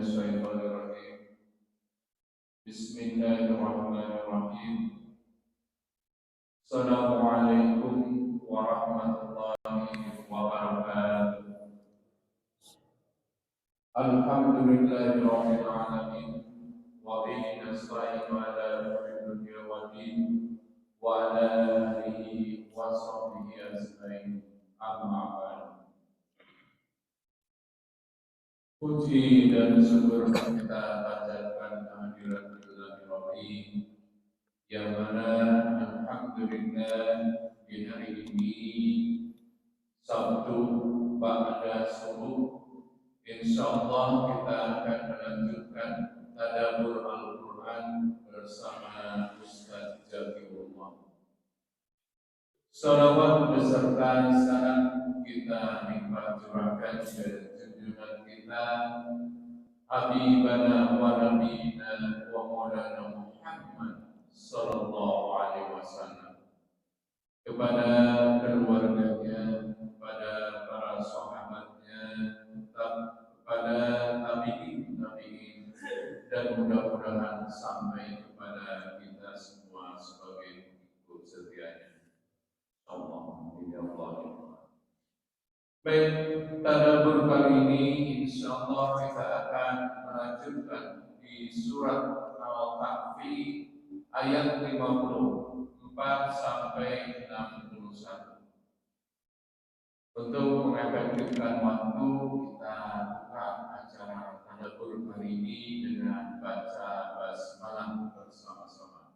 الشيطان الرجيم بسم الله الرحمن الرحيم السلام عليكم ورحمة الله وبركاته الحمد لله رب العالمين وبه نستعين على أمور الدنيا والدين وعلى آله وصحبه أجمعين أما بعد. Puji dan syukur kita panjatkan kehadirat Ilahi yang mana alhamdulillah di hari ini Sabtu pada subuh insyaallah kita akan melanjutkan tadabbur Al-Quran bersama Ustaz Jabiullah. Salawat beserta salam kita curahkan ke junjungan kita Habibana wa Nabiyina wa Maulana Muhammad sallallahu alaihi wasallam, kepada keluarganya, kepada para sahabatnya, kepada tabi'in, dan mudah-mudahan sampai kepada kita semua sebagai pengikut setianya. Baik, tadabbur kali ini insyaallah kita akan melanjutkan di surat Al-Kahfi ayat 54 sampai 61. Untuk mengefektifkan waktu, kita buka acara tadabbur kali ini dengan baca basmalah bersama-sama.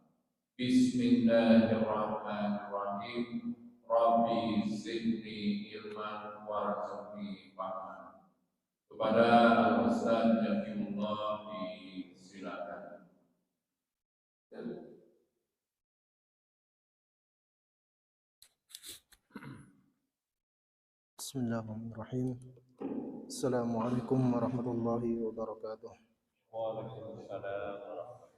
Bismillahirrahmanirrahim. Rabbi zidni ilman warzuqni fahman. Kepada Al-Ustaz Jabiullah disilakan. Bismillahirrahmanirrahim. Assalamualaikum warahmatullahi wabarakatuh. Waalaikumsalam.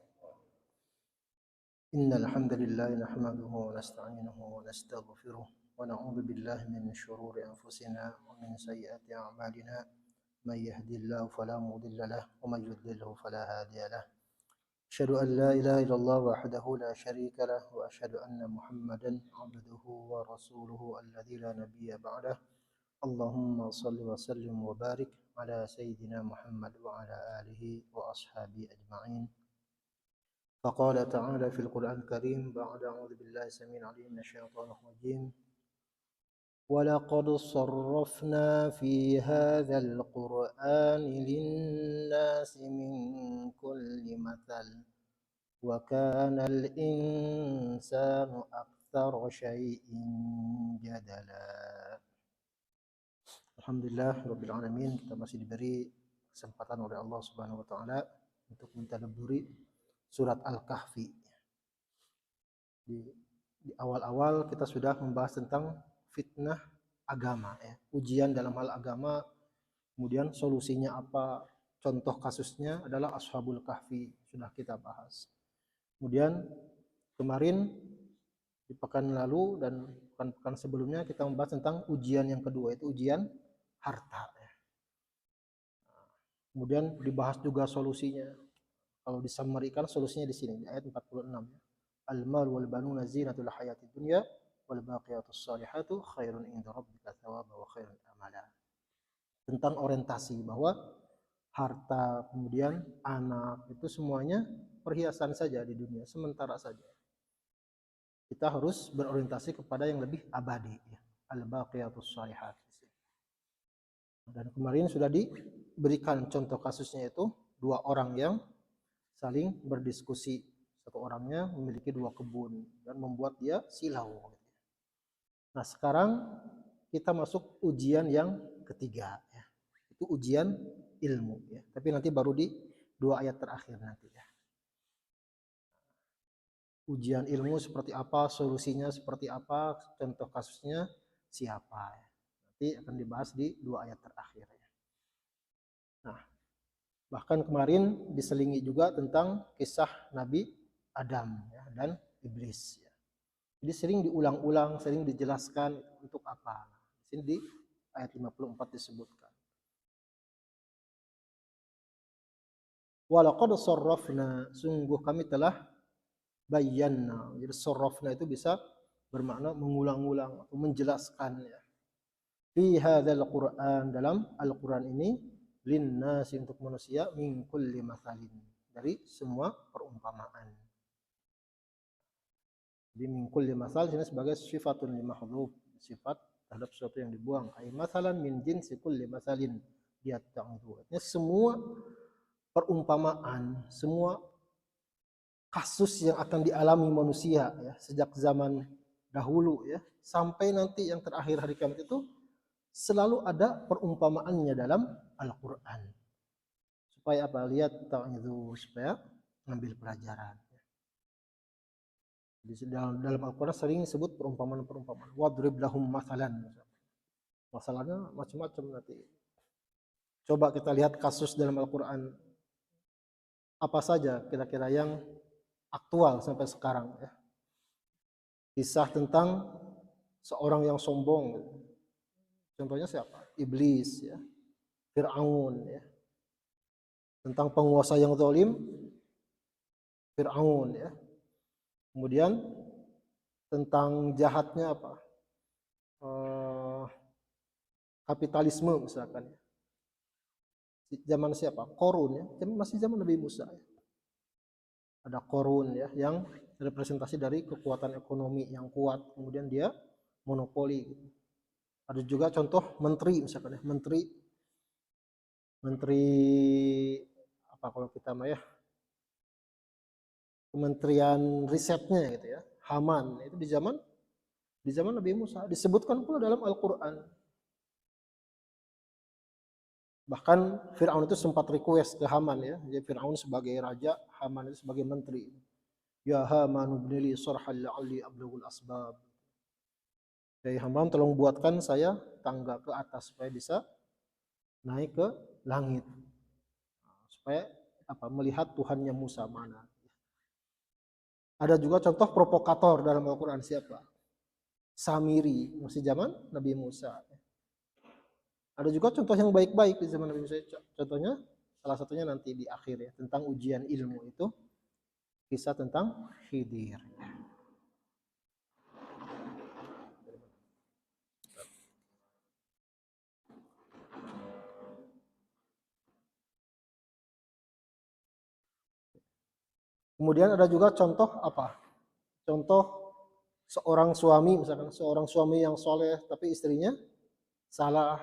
Innal hamdalillah nahmaduhu wa nasta'inuhu wa nastaghfiruh wa na'udzu billahi min shururi anfusina wa min sayyiati a'malina. May yahdihillahu fala mudilla lahu wa may yudlilhu fala hadiya lahu. Asyhadu an la ilaha illallah wahdahu la syarika lahu wa asyhadu anna Muhammadan 'abduhu wa rasuluhu alladzi la nabiyya ba'dahu. Allahumma salli wa sallim wa barik ala sayyidina Muhammad wa ala alihi wa ashabihi ajma'in. فقال تعالى في القرآن الكريم بعد أعوذ بالله السميع العليم من الشيطان الرجيم ولقد صرفنا في هذا القرآن للناس من كل مثل وكان الإنسان أكثر شيء جدلا. Alhamdulillah Rabbil Alamin, kita masih diberi kesempatan oleh Allah Subhanahu wa Ta'ala untuk mentadabburi surat Al-Kahfi. Di awal-awal kita sudah membahas tentang fitnah agama, ya. Ujian dalam hal agama, kemudian solusinya apa, contoh kasusnya adalah Ashabul Kahfi, sudah kita bahas. Kemudian kemarin di pekan lalu dan pekan-pekan sebelumnya kita membahas tentang ujian yang kedua, itu ujian harta, ya. Kemudian dibahas juga solusinya. Kalau disamarikan solusinya di sini di ayat 46, ya. Al-mal wal banuna zinatul hayatid dunya wal baqiyatus salihatu khairun inda rabbika thawaba wa khairun amala. Tentang orientasi bahwa harta kemudian anak itu semuanya perhiasan saja di dunia, sementara saja. Kita harus berorientasi kepada yang lebih abadi, ya. Al-baqiyatus salihat. Dan kemarin sudah diberikan contoh kasusnya, itu dua orang yang saling berdiskusi. Satu orangnya memiliki dua kebun dan membuat dia silau. Nah, sekarang kita masuk ujian yang ketiga, ya. Itu ujian ilmu, ya. Tapi nanti baru di dua ayat terakhir nanti, ya. Ujian ilmu seperti apa, solusinya seperti apa, contoh kasusnya siapa, ya. Nanti akan dibahas di dua ayat terakhir, ya. Nah, bahkan kemarin diselingi juga tentang kisah Nabi Adam, ya, dan iblis, ya. Jadi sering diulang-ulang, sering dijelaskan untuk apa. Di sini di ayat 54 disebutkan. Walaqad sarrafna, sungguh kami telah bayyana. Jadi sarrafna itu bisa bermakna mengulang-ulang atau menjelaskan ya. Fi hadzal Qur'an, dalam Al-Qur'an ini, linnasi, untuk manusia, min kulli mathalin, dari semua perumpamaan. Jadi min kulli mathal sini sebagai sifatun li mahdhuf, sifat terhadap sesuatu yang dibuang. Ai mathalan min jinsi kulli mathalin yatta'idhu. Artinya semua perumpamaan, semua kasus yang akan dialami manusia ya sejak zaman dahulu ya sampai nanti yang terakhir hari kiamat itu selalu ada perumpamaannya dalam Al-Qur'an. Supaya apa? Lihat ta'idhu, supaya ngambil pelajaran. Di dalam Al-Qur'an sering disebut perumpamaan-perumpamaan. Wadrib lahum mathalan. Masalahnya macam-macam nanti. Coba kita lihat kasus dalam Al-Qur'an apa saja kira-kira yang aktual sampai sekarang ya. Kisah tentang seorang yang sombong. Contohnya siapa? Iblis ya. Fir'aun ya. Tentang penguasa yang zalim, Fir'aun ya. Kemudian tentang jahatnya apa? Kapitalisme misalkan ya. Zaman siapa? Korun ya. Masih zaman Nabi Musa ya. Ada Korun ya yang representasi dari kekuatan ekonomi yang kuat, kemudian dia monopoli gitu. Ada juga contoh menteri misalkan ya, menteri apa kalau kita mah ya, kementerian risetnya gitu ya, Haman, itu di zaman Nabi Musa disebutkan pula dalam Al-Qur'an. Bahkan Fir'aun itu sempat request ke Haman ya, jadi Fir'aun sebagai raja, Haman itu sebagai menteri. Ya Haman ibnili sarhal la'alli ablughul asbab. Dari Haman, tolong buatkan saya tangga ke atas supaya bisa naik ke langit. Supaya apa? Melihat Tuhannya Musa mana. Ada juga contoh provokator dalam Al-Qur'an siapa? Samiri, masih zaman Nabi Musa. Ada juga contoh yang baik-baik di zaman Nabi Musa. Contohnya salah satunya nanti di akhir ya, tentang ujian ilmu itu, kisah tentang Khidir. Kemudian ada juga contoh apa? Contoh seorang suami, misalkan seorang suami yang soleh tapi istrinya salah.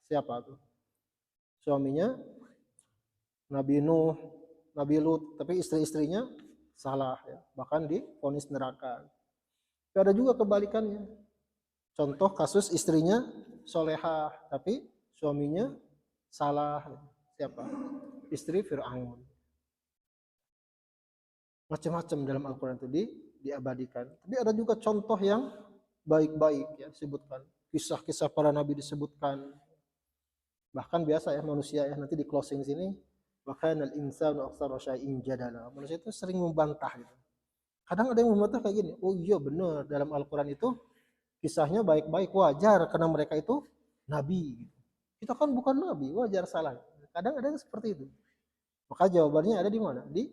Siapa tuh? Suaminya Nabi Nuh, Nabi Lut, tapi istri-istrinya salah ya, bahkan divonis neraka. Tapi ada juga kebalikannya. Contoh kasus istrinya solehah tapi suaminya salah. Siapa? Istri Fir'aun. Macam-macam dalam Al-Qur'an itu diabadikan. Tapi ada juga contoh yang baik-baik ya disebutkan. Kisah-kisah para nabi disebutkan. Bahkan biasa ya manusia ya, nanti di closing sini, bahkan al-insanu aktsara syai'in jadala. Manusia itu sering membantah gitu. Kadang ada yang membantah kayak gini, oh iya benar dalam Al-Qur'an itu kisahnya baik-baik, wajar karena mereka itu nabi gitu. Kita kan bukan nabi, wajar salah. Kadang ada yang seperti itu. Maka jawabannya ada di mana? Di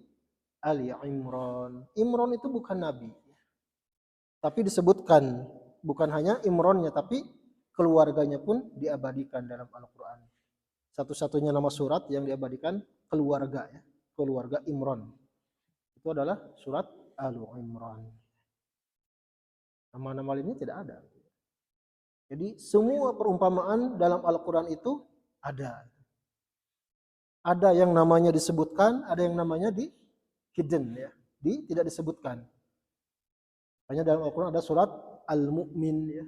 Ali Imran. Imran itu bukan nabi. Tapi disebutkan bukan hanya Imronnya tapi keluarganya pun diabadikan dalam Al-Qur'an. Satu-satunya nama surat yang diabadikan keluarga ya, keluarga Imran. Itu adalah surat Al-Imran. Nama-nama lainnya tidak ada. Jadi semua perumpamaan dalam Al-Qur'an itu ada. Ada yang namanya disebutkan, ada yang namanya di hidden ya, tidak disebutkan. Hanya dalam Al-Qur'an ada surat Al-Mu'min ya.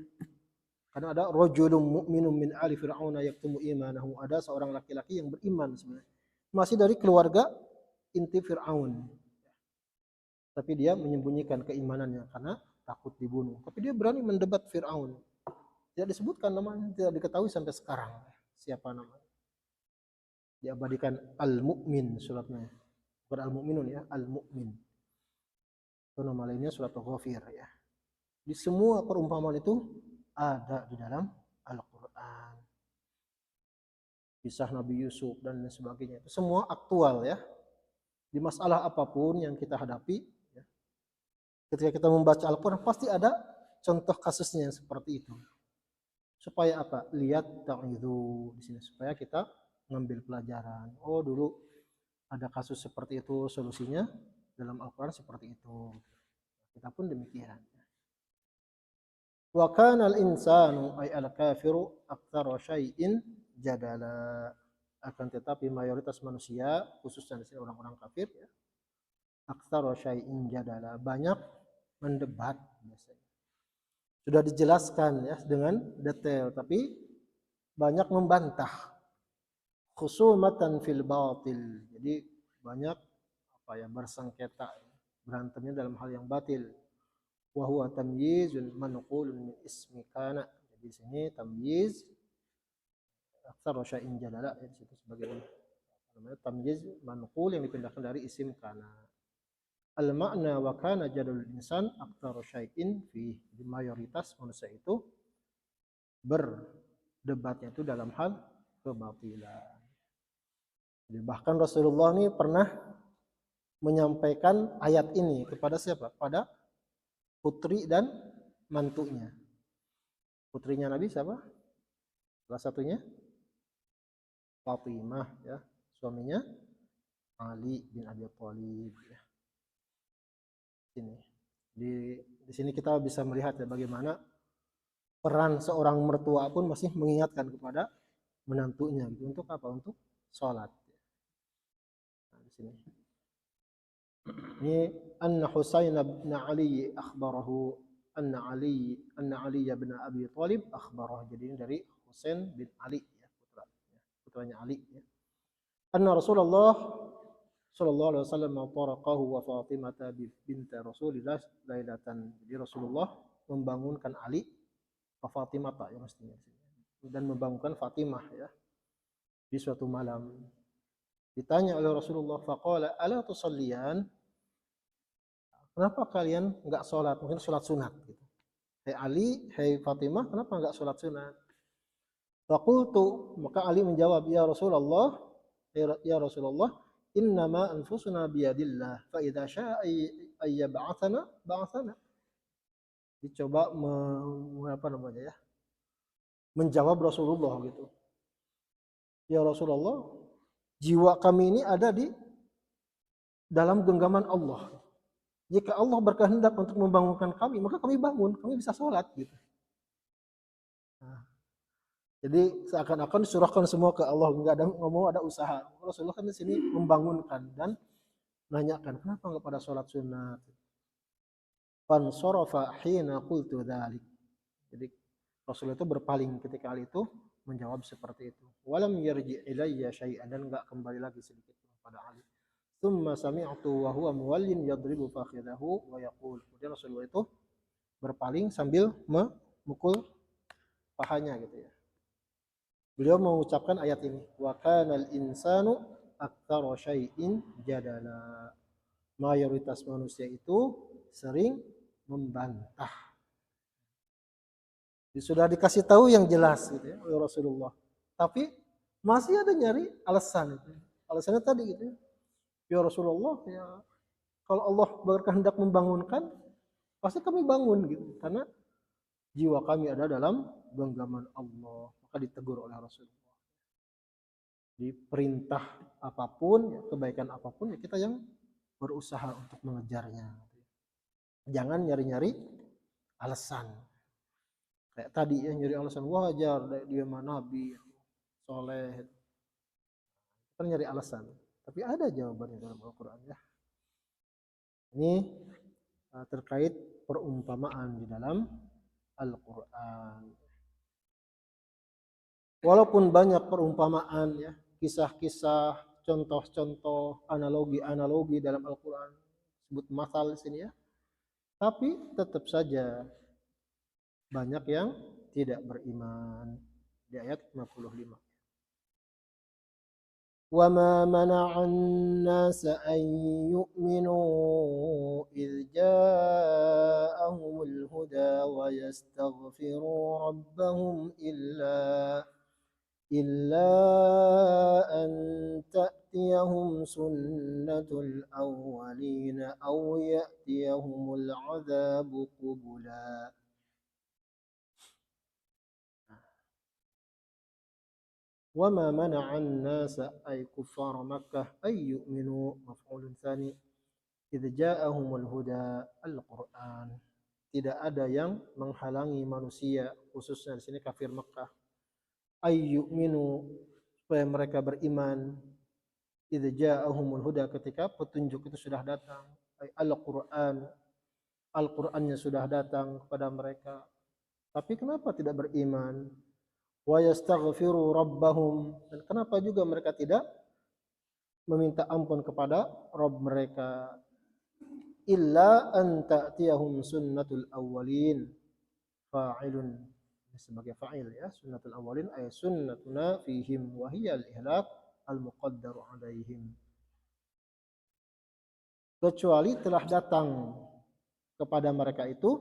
Karena ada rajulun mu'minun min ali fir'auna yaktumu imanahu. Ada seorang laki-laki yang beriman sebenarnya. Masih dari keluarga inti Fir'aun. Tapi dia menyembunyikan keimanannya karena takut dibunuh. Tapi dia berani mendebat Fir'aun. Tidak disebutkan namanya, tidak diketahui sampai sekarang siapa namanya. Diabadikan Al-Mu'min suratnya. Bukan Al-Mu'minun ya, Al-Mu'min. Itu nama lainnya surat Ghafir ya. Di semua perumpamaan itu ada di dalam Al-Qur'an. Kisah Nabi Yusuf dan sebagainya. Itu semua aktual ya. Di masalah apapun yang kita hadapi, ya, ketika kita membaca Al-Quran pasti ada contoh kasusnya yang seperti itu. Supaya apa? Lihat ta'idhu di sini supaya kita ngambil pelajaran. Oh, dulu ada kasus seperti itu, solusinya dalam Al-Quran seperti itu. Kita pun demikian. Wa kana al-insanu ay al-kafiru aktsara syai'in jadala. Akan tetapi mayoritas manusia, khususnya orang-orang kafir, ya, aktsara syai'in jadala, banyak mendebat biasanya. Sudah dijelaskan ya dengan detail, tapi banyak membantah. Khusumatan fil batil. Jadi banyak bersengketa, berantemnya dalam hal yang batil. Wa huwa tamyizun manqulun min ismi kana. Jadi di sini tamyiz aktsar syai'in jalala, di situ sebagai namanya tamyiz manqul yang dipindahkan dari isim kana. Al makna wa kana jadul insan aktsar syai'in fi. Di mayoritas manusia itu berdebatnya itu dalam hal kebatilan. Jadi bahkan Rasulullah ini pernah menyampaikan ayat ini kepada siapa? Pada putri dan mantunya. Putrinya Nabi siapa? Salah satunya Fatimah, ya. Suaminya Ali bin Abi Thalib, ya. Di sini kita bisa melihat ya bagaimana peran seorang mertua pun masih mengingatkan kepada menantunya gitu. Untuk apa? Untuk sholat. Nah, di sini. Ini anna Husain bin Ali akhbarahu anna Ali bin Abi Thalib akhbarah. Jadi ini dari Husain bin Ali, ya, putranya Ali, ya. Anna Rasulullah sallallahu alaihi wasallam taraqahu wa Fatimah bint Rasulillah lailatan. Jadi Rasulullah membangunkan Ali wa Fatimah, ya mestinya, dan membangunkan Fatimah, ya, di suatu malam. Ditanya oleh Rasulullah, faqala ala tusalliyan, kenapa kalian enggak sholat? Mungkin sholat sunat gitu. Hai Ali, hai Fatimah, kenapa enggak sholat sunat? Faqultu, maka Ali menjawab, ya Rasulullah, innama anfusuna biyadillah, fa idza syaa ayyab'atsana ba'atsana. Dicoba menjawab Rasulullah gitu. Ya Rasulullah, jiwa kami ini ada di dalam genggaman Allah. Jika Allah berkehendak untuk membangunkan kami, maka kami bangun, kami bisa sholat gitu. Nah, jadi seakan-akan disurahkan semua ke Allah, nggak ada ngomong ada usaha. Rasulullah kan di sini membangunkan dan nanyakan kenapa nggak pada sholat sunat. Fansarafa hina qultu dzalik. Jadi Rasulullah itu berpaling ketika Ali itu menjawab seperti itu. Walam yarji ilayya syai'an, dan enggak kembali lagi sedikit kepada Ali. Tsumma sami'tu wa huwa muwallin yadribu fakhidahu wa yaqul. Kemudian Rasulullah itu berpaling sambil memukul pahanya gitu, ya. Beliau mengucapkan ayat ini, wa kanal insanu aktsara syai'in jadala. Mayoritas manusia itu sering membantah. Sudah dikasih tahu yang jelas gitu, ya, oleh Rasulullah. Tapi masih ada nyari alasan itu. Alasannya tadi gitu, ya. Ya Rasulullah, ya kalau Allah berkehendak membangunkan, pasti kami bangun gitu. Karena jiwa kami ada dalam genggaman Allah. Maka ditegur oleh Rasulullah. Di perintah apapun, ya, kebaikan apapun, ya kita yang berusaha untuk mengejarnya. Jangan nyari-nyari alasan. Kayak tadi ya, nyari alasan wajar dia mah nabi soleh, kan nyari alasan, tapi ada jawabannya dalam Al-Quran, ya. Ini terkait perumpamaan di dalam Al-Quran. Walaupun banyak perumpamaan, ya, kisah-kisah, contoh-contoh, analogi-analogi dalam Al-Quran, sebut masal di sini, ya, tapi tetap saja banyak yang tidak beriman. Di ayat 55. Wa ma mana'an nasa an yu'minu idh ja'ahumul huda wa yastaghfiru rabbahum إلا أن تأتيهم سنة الأولين أو يأتيهم العذاب قبلا. وما منع الناس أي كفار مكة أن يؤمنوا مفعول ثاني إذ جاءهم الهدى Al-Quran. Tidak ada yang menghalangi manusia, khususnya di sini kafir Makkah, ayyuminu, supaya mereka beriman, idza ja'ahumul huda, ketika petunjuk itu sudah datang, Al-Quran, Al-Qurannya sudah datang kepada mereka. Tapi kenapa tidak beriman? Wa yastaghfiru rabbahum, dan kenapa juga mereka tidak meminta ampun kepada Rabb mereka? Illa an ta'tiyahum sunnatul awwalin, fa'ilun sebagai fa'il ya, sunnatul awwalin ay sunnatuna fihim wa hiya al-ihlak al-muqaddaru alaihim. Kecuali telah datang kepada mereka itu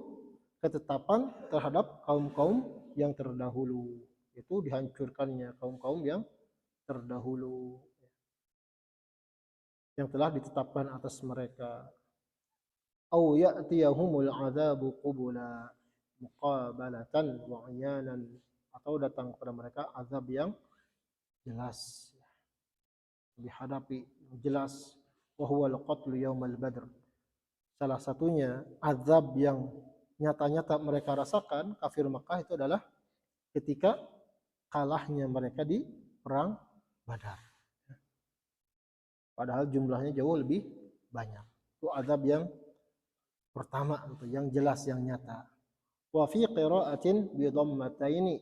ketetapan terhadap kaum-kaum yang terdahulu, itu dihancurkannya kaum-kaum yang terdahulu yang telah ditetapkan atas mereka. Au ya'tiyahumul adzabu qubula muqabalatan wa 'ayanan, atau datang kepada mereka azab yang jelas, dihadapi jelas. Wa huwal qatlu yaumal badr, salah satunya azab yang nyata-nyata mereka rasakan kafir Makkah itu adalah ketika kalahnya mereka di perang Badar, padahal jumlahnya jauh lebih banyak. Itu azab yang pertama, itu yang jelas, yang nyata. Wa fi qira'atin bi dhammataini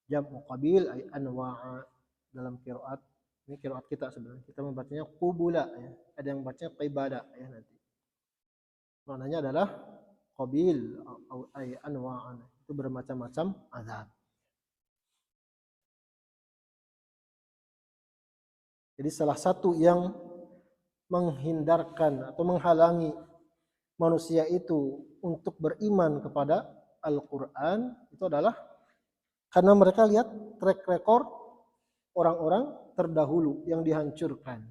jam'u qabil ay anwa'a, dalam qiraat, ini qiraat kita sebenarnya, kita membacanya qubula ya, ada yang bacanya qibada ya, nanti maknanya adalah qabil ay anwa'an, itu bermacam-macam azab. Jadi salah satu yang menghindarkan atau menghalangi manusia itu untuk beriman kepada Al-Quran itu adalah karena mereka lihat track record orang-orang terdahulu yang dihancurkan.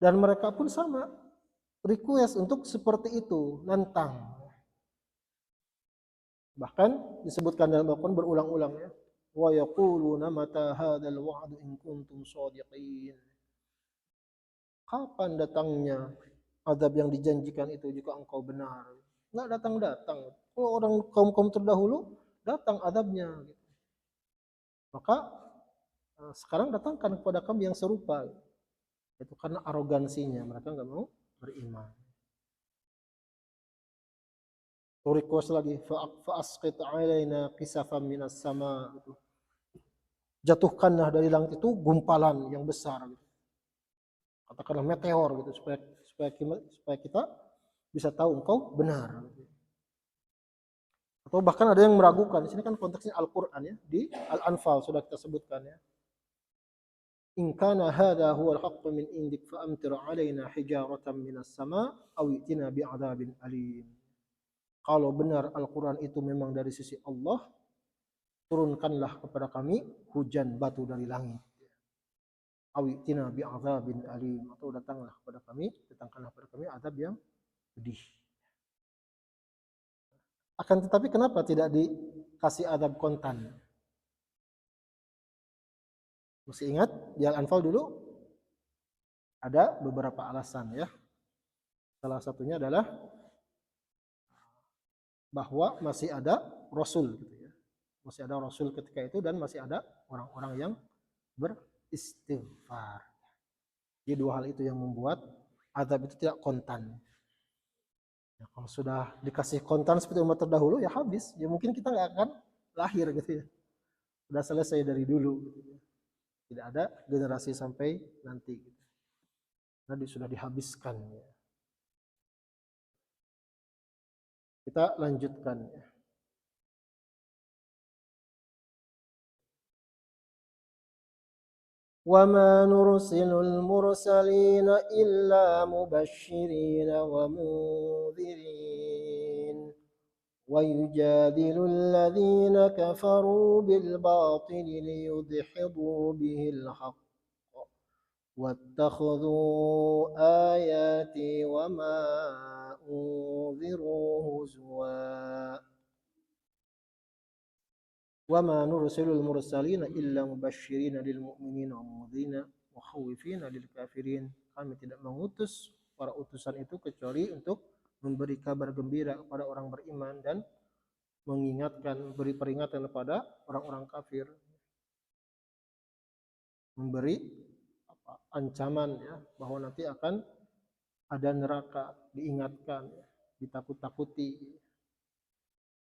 Dan mereka pun sama, request untuk seperti itu, nantang. Bahkan disebutkan dalam Al-Quran berulang-ulang ya, wa yaquluna mata hadzal wa'du in kuntum shadiqin. Kapan datangnya azab yang dijanjikan itu jika engkau benar? Nggak datang-datang. Kalau orang kaum-kaum terdahulu datang azabnya. Maka sekarang datangkan kepada kami yang serupa. Itu karena arogansinya, mereka nggak mau beriman. Request lagi, fa'asqit alaina qisafan minas sama. Jatuhkanlah dari langit itu gumpalan yang besar. Katakanlah meteor gitu, supaya kita bisa tahu engkau benar. Atau bahkan ada yang meragukan, di sini kan konteksnya Al-Qur'an ya, di Al-Anfal sudah kita sebutkan ya. In kana hadza huwal haqqu min indik fa'amtir 'alaina hijaratan minas sama' aw itina bi'adzabin alim. Kalau benar Al-Qur'an itu memang dari sisi Allah, turunkanlah kepada kami hujan batu dari langit. Awitina bi'adzabin alim, atau datangkanlah kepada kami azab yang pedih. Akan tetapi kenapa tidak dikasih azab kontan? Mesti ingat di Al-Anfal dulu ada beberapa alasan ya. Salah satunya adalah bahwa masih ada Rasul gitu ya. Masih ada Rasul ketika itu dan masih ada orang-orang yang beristighfar. Jadi dua hal itu yang membuat azab itu tidak kontan. Ya, kalau sudah dikasih kontan seperti umat terdahulu ya habis. Ya mungkin kita nggak akan lahir gitu ya. Sudah selesai dari dulu. Gitu ya. Tidak ada generasi sampai nanti. Gitu. Nah, sudah dihabiskan. Ya. Kita lanjutkan ya. وَمَا نُرْسِلُ الْمُرْسَلِينَ إِلَّا مُبَشِّرِينَ وَمُنذِرِينَ ويجادل الذين كفروا بالباطل ليدحضوا به الحق واتخذوا آياتي وما أنذروا هزوا وما نرسل المرسلين إلا مبشرين للمؤمنين ومنذرين مخوفين للكافرين. Kami tidak mengutus para utusan itu kecuali untuk memberi kabar gembira kepada orang beriman dan mengingatkan, beri peringatan kepada orang-orang kafir, memberi ancaman ya bahwa nanti akan ada neraka, diingatkan, ya, ditakut-takuti.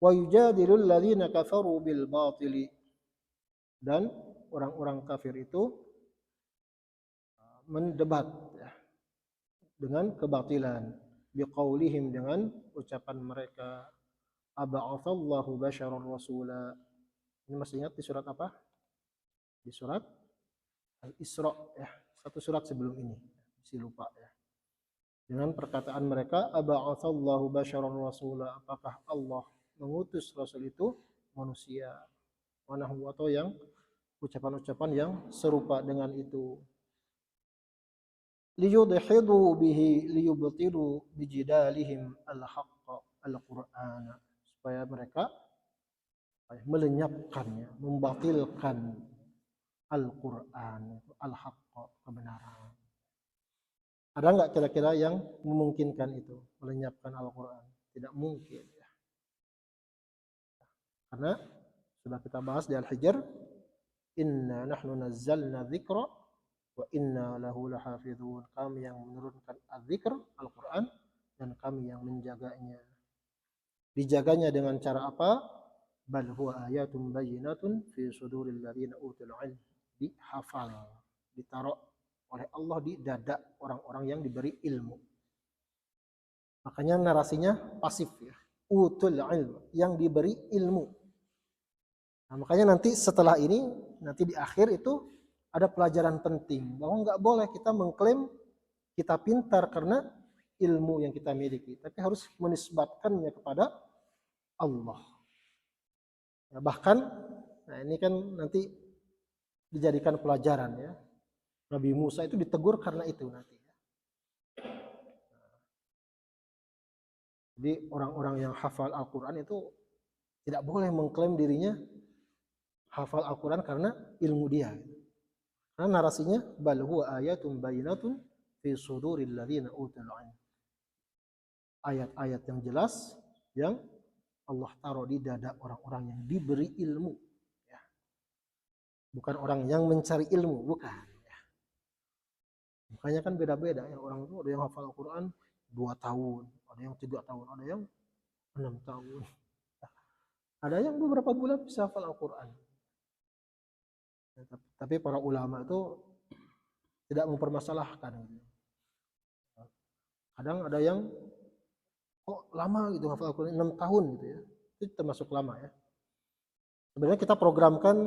Wa yujadilul ladzina kafaru bil batili, dan orang-orang kafir itu mendebat ya, dengan kebatilan, biqaulihim, dengan ucapan mereka, aba'atsallahu basyarar rasula. Ini masih ingat di surat apa? Di surat Al-Isra ya, satu surat sebelum ini, masih lupa ya. Dengan perkataan mereka, aba'atsallahu basyarar rasula, apakah Allah mengutus rasul itu manusia, manahu, atau yang ucapan-ucapan yang serupa dengan itu. Liyudhidu bihi liyubtilu bijidalihim al-haqqa al-Qur'ana, supaya mereka melenyapkannya, membatilkan Al-Quran, al-haqqa, kebenaran. Ada nggak kira-kira yang memungkinkan itu, melenyapkan Al-Quran? Tidak mungkin ya. Karena sudah kita bahas di Al-Hijr, inna nahnu nazzalna dzikra wa inna lahu lahafizun. Kami yang menurunkan az-zikr, Al-Quran, dan kami yang menjaganya. Dijaganya dengan cara apa? Bal huwa ayatun bayyinatun fi suduril ladzina utul ilm. Dihafal, ditaruh oleh Allah di dada orang-orang yang diberi ilmu. Makanya narasinya pasif ya. Utul ilm, yang diberi ilmu. Nah, makanya nanti setelah ini, nanti di akhir itu ada pelajaran penting bahwa nggak boleh kita mengklaim kita pintar karena ilmu yang kita miliki, tapi harus menisbatkannya kepada Allah. Ya, bahkan, nah ini kan nanti dijadikan pelajaran ya. Nabi Musa itu ditegur karena itu nanti. Jadi orang-orang yang hafal Al-Quran itu tidak boleh mengklaim dirinya hafal Al-Quran karena ilmu dia. Karena narasinya bal huwa ayatun bayyinatun fi suduril ladzina utul ilm. Ayat-ayat yang jelas yang Allah taruh di dada orang-orang yang diberi ilmu. Bukan orang yang mencari ilmu, bukan. Makanya kan beda-beda ya, orang itu ada yang hafal Al-Quran 2 tahun, ada yang 3 tahun, ada yang 6 tahun. Ada yang beberapa bulan bisa hafal Al-Quran. Tapi para ulama itu tidak mempermasalahkan. Kadang ada yang kok lama gitu hafal Al-Quran, 6 tahun gitu ya. Itu termasuk lama ya. Sebenarnya kita programkan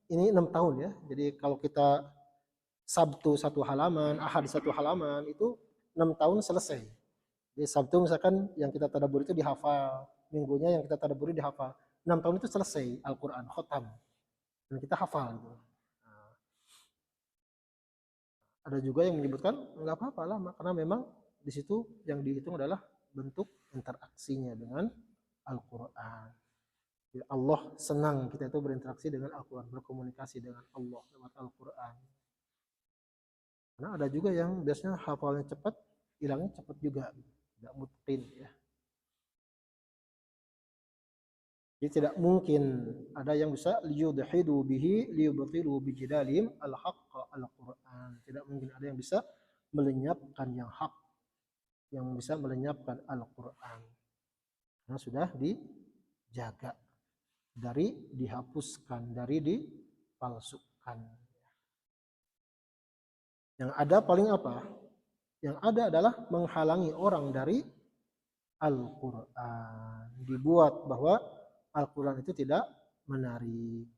ini 6 tahun ya. Jadi kalau kita Sabtu 1 halaman, Ahad 1 halaman, itu 6 tahun selesai. Jadi Sabtu misalkan yang kita tadabbur itu dihafal, minggunya yang kita tadabbur dihafal. 6 tahun itu selesai Al-Quran, khotam. Dan kita hafal. Gitu. Nah, ada juga yang menyebutkan nggak apa-apa lama, karena memang di situ yang dihitung adalah bentuk interaksinya dengan Al-Quran. Allah senang kita itu berinteraksi dengan Al-Quran, berkomunikasi dengan Allah lewat Al-Quran. Karena ada juga yang biasanya hafalnya cepat, hilangnya cepat juga, tidak mutqin ya. Jadi tidak mungkin ada yang bisa liyudhidu bihi liyubtilu bijidalihim al-haqqa al-Quran. Tidak mungkin ada yang bisa melenyapkan yang hak, yang bisa melenyapkan Al-Quran. Karena sudah dijaga dari dihapuskan, dari dipalsukan. Yang ada paling apa? Yang ada adalah menghalangi orang dari Al-Quran. Dibuat bahwa Al-Quran itu tidak menarik.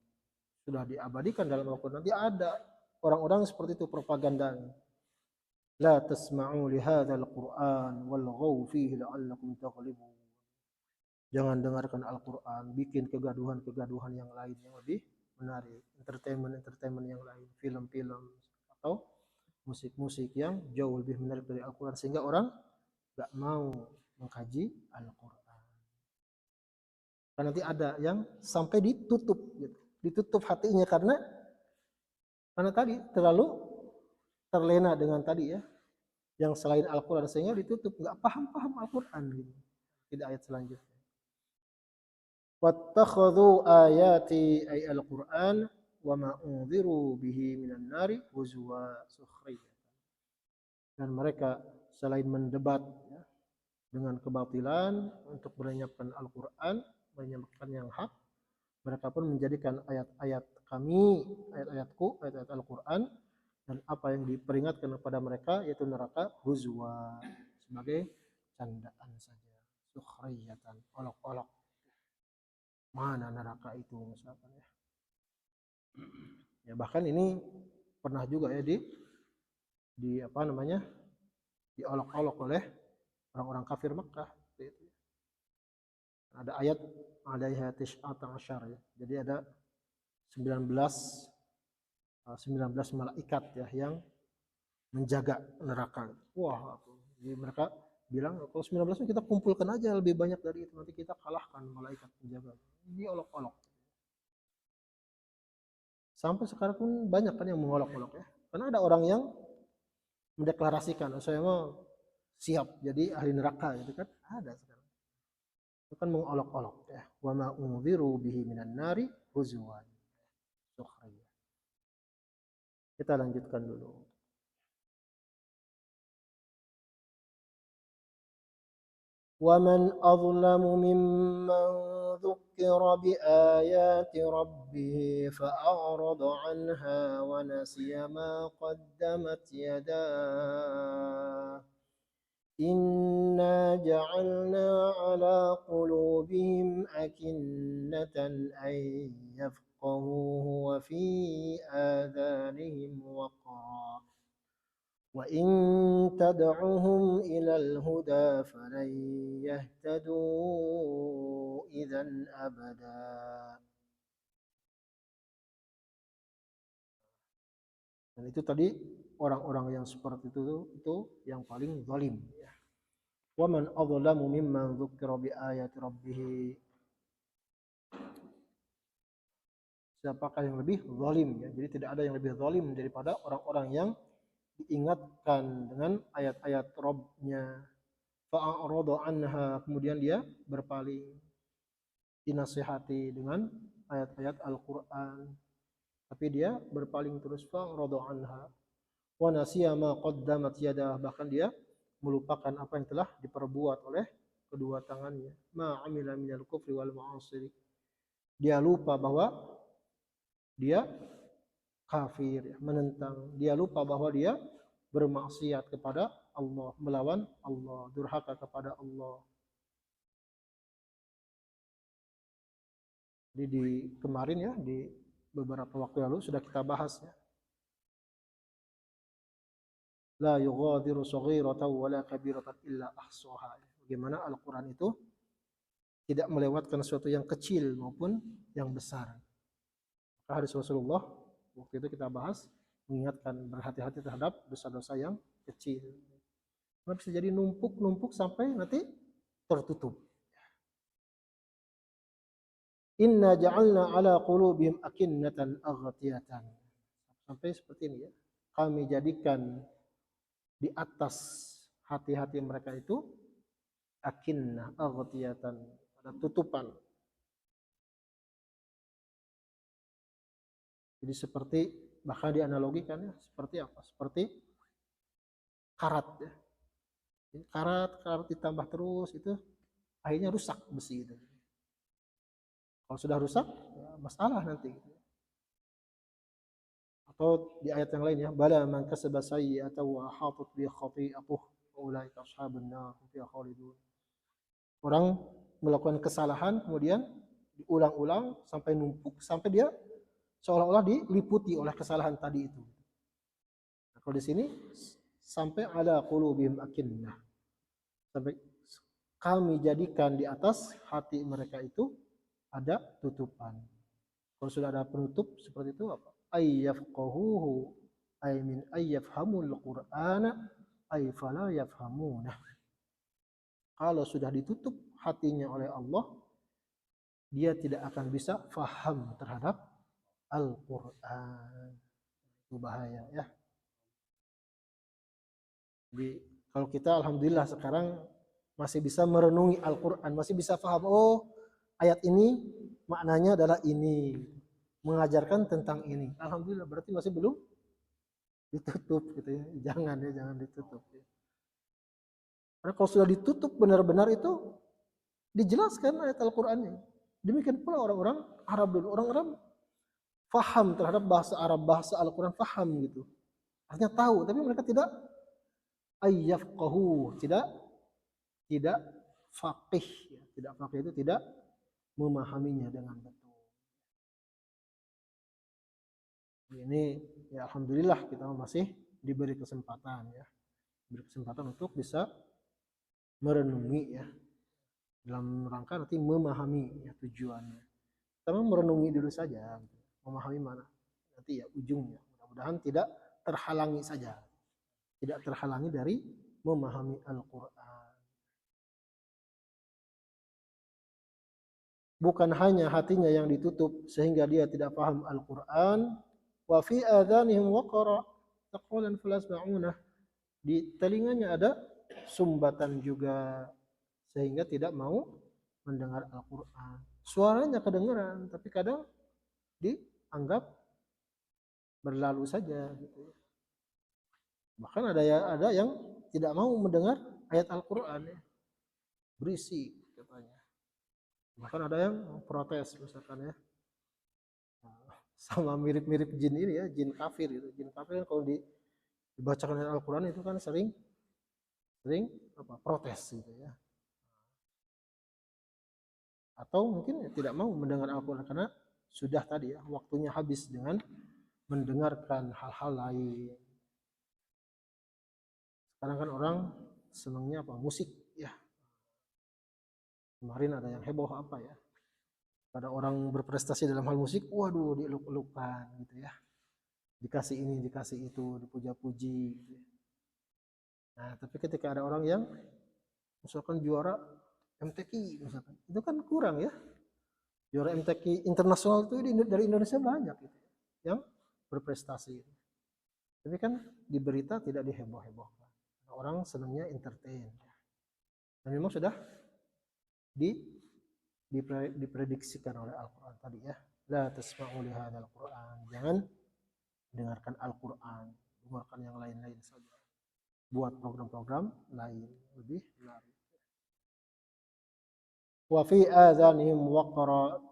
Sudah diabadikan dalam Al-Quran. Nanti ada orang-orang seperti itu propagandanya. La tasma'u lihadzal Qur'an walghaw fihi la'allakum taghlibun. Jangan dengarkan Al-Quran, bikin kegaduhan-kegaduhan yang lain yang lebih menarik, entertainment yang lain, film-film atau musik-musik yang jauh lebih menarik dari Al-Quran sehingga orang gak mau mengkaji Al-Quran. Karena nanti ada yang sampai ditutup, gitu. Ditutup hatinya karena tadi terlalu terlena dengan tadi ya, yang selain Al-Quran sehingga ditutup, nggak paham Al-Quran gitu. Tidak ayat selanjutnya. Wattakhadhu ayati ay al-Qur'an wa ma unziru bihi minan nari huzwa sukhriyah. Dan mereka selain mendebat ya, dengan kebatilan untuk melenyapkan Al-Qur'an, melenyapkan yang hak, mereka pun menjadikan ayat-ayat kami, ayat-ayatku, ayat-ayat Al-Qur'an dan apa yang diperingatkan kepada mereka yaitu neraka huzwa sebagai candaan saja, sukhriyatan, olok-olok. Mana neraka itu misalkan ya. Ya bahkan ini pernah juga ya di apa namanya? Diolok-olok oleh orang-orang kafir Makkah gitu. Ada ayat alaiha tis'ata asyar ya. Jadi ada 19 malaikat ya yang menjaga neraka. Wah, jadi mereka bilang kalau 19 kita kumpulkan aja lebih banyak dari itu, nanti kita kalahkan malaikat penjaga. Diolok-olok. Sampai sekarang pun banyak kan yang mengolok-olok ya. Karena ada orang yang mendeklarasikan, saya mau siap jadi ahli neraka gitu kan. Ada sekarang. Itu kan mengolok-olok ya. Wa ma unziru bihi minan nari huzwan. Sukhriyah. Kita lanjutkan dulu. ومن أظلم ممن ذكر بآيات ربه فأعرض عنها ونسي ما قدمت يداه إنا جعلنا على قلوبهم أكنة أن يفقهوه وفي آذانهم وقرا وإن تدعهم إلى الهدى فلن يهتدوا إذا أبدا. Dan itu tadi orang-orang yang seperti itu yang paling zalim ya. Wa man adlamu mimman dzukira bi ayati rabbih. Siapakah yang lebih zalim ya? Jadi tidak ada yang lebih zalim daripada orang-orang yang diingatkan dengan ayat-ayat Rabb-nya, fa'arada anha, kemudian dia berpaling, dinasihati dengan ayat-ayat Al-Quran, tapi dia berpaling terus, fa'arada anha, wa nasiya ma qaddamat yadah, bahkan dia melupakan apa yang telah diperbuat oleh kedua tangannya, ma amila minal kufri wal ma'asiri, dia lupa bahwa dia kafir, menentang. Dia lupa bahwa dia bermaksiat kepada Allah, melawan Allah, durhaka kepada Allah. Jadi di kemarin ya, di beberapa waktu lalu sudah kita bahas ya. La yughadiru saghiratan wala kabiratan illa ahsaha. Bagaimana Al-Qur'an itu tidak melewatkan sesuatu yang kecil maupun yang besar. Hadis Rasulullah waktu itu kita bahas mengingatkan berhati-hati terhadap dosa-dosa yang kecil. Karena bisa jadi numpuk sampai nanti tertutup. Inna ja'alna ala qulubihim akinnatan aghtiyatan. Sampai seperti ini ya. Kami jadikan di atas hati-hati mereka itu akinnah aghtiyatan, ada tutupan. Jadi seperti bahkan dianalogikan ya, seperti apa? Seperti karat ya. Karat ditambah terus itu akhirnya rusak besi itu. Kalau sudah rusak ya masalah nanti. Atau di ayat yang lain ya, bala man kasaba sayyi'atan wa hatat bi khati'atuh ulaika ashabun nar fi khalidun. Orang melakukan kesalahan kemudian diulang-ulang sampai numpuk sampai dia seolah-olah diliputi oleh kesalahan tadi itu. Kalau di sini sampai ala qulubihim akinnah. Sampai kami jadikan di atas hati mereka itu ada tutupan. Kalau sudah ada penutup seperti itu apa? Ayyafqahuhu ay min ayyafhamul Qur'ana ay fala yafhamuna. Kalau sudah ditutup hatinya oleh Allah, dia tidak akan bisa faham terhadap Al-Qur'an. Itu bahaya ya. Jadi kalau kita alhamdulillah sekarang masih bisa merenungi Al-Qur'an, masih bisa paham, oh ayat ini maknanya adalah ini, mengajarkan tentang ini. Alhamdulillah, berarti masih belum ditutup gitu ya. Jangan ditutup ya. Karena kalau sudah ditutup benar-benar itu dijelaskan ayat Al-Qur'annya. Demikian pula orang-orang Arab dulu. Orang-orang faham terhadap bahasa Arab, bahasa Al-Quran, faham gitu. Artinya tahu, tapi mereka tidak ayyafqahu, tidak faqih. Ya. Tidak faqih itu tidak memahaminya dengan betul. Ini ya alhamdulillah kita masih diberi kesempatan ya. Diberi kesempatan untuk bisa merenungi ya. Dalam rangka nanti memahami ya tujuannya. Kita merenungi dulu saja, memahami mana nanti ya ujungnya. Mudah-mudahan tidak terhalangi saja, tidak terhalangi dari memahami Al-Quran. Bukan hanya hatinya yang ditutup sehingga dia tidak paham Al-Quran, wa fi adhanihim waqara taqwalan falasma'unah. Di telinganya ada sumbatan juga sehingga tidak mau mendengar Al-Quran. Suaranya kedengaran, tapi kadang dianggap berlalu saja. Gitu. Bahkan ada yang tidak mau mendengar ayat Al-Quran. Ya. Berisik katanya. Bahkan ada yang protes misalkan ya. Sama mirip-mirip jin ini ya, jin kafir gitu. Jin kafir kan kalau dibacakan ayat Al-Quran itu kan sering protes gitu ya. Atau mungkin tidak mau mendengar Al-Quran karena sudah tadi ya waktunya habis dengan mendengarkan hal-hal lain. Sekarang kan orang senangnya musik ya. Kemarin ada yang heboh apa ya. Ada orang berprestasi dalam hal musik, waduh dieluk-elukan gitu ya. Dikasih ini, dikasih itu, dipuja-puji gitu ya. Nah, tapi ketika ada orang yang misalkan juara MTQ misalkan, itu kan kurang ya. Juara MTQ internasional itu dari Indonesia banyak gitu, yang berprestasi. Tapi kan di berita tidak diheboh-hebohkan. Orang senangnya entertain. Dan memang sudah diprediksikan oleh Al-Quran tadi ya. La tasma'u li hadzal Qur'an. Jangan dengarkan Al-Quran, dengarkan yang lain-lain saja. Buat program-program lain lebih menarik. Wa fi adzanihim waqra,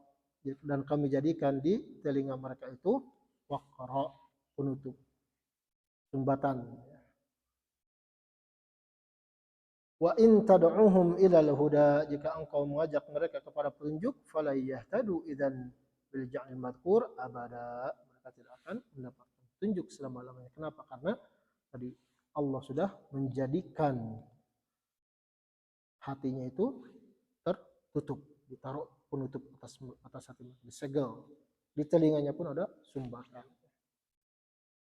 dan kami jadikan di telinga mereka itu waqra, penutup, sumbatan. Wa in tad'uhum ilal huda, jika engkau mengajak mereka kepada petunjuk, fala yahtadu idzan bil ja'lil madhkur abada, mereka tidak akan mendapatkan petunjuk selama-lamanya. Kenapa? Karena tadi Allah sudah menjadikan hatinya itu tertutup, ditaruh penutup atas hati, disegel. Di telinganya pun ada sumbatan.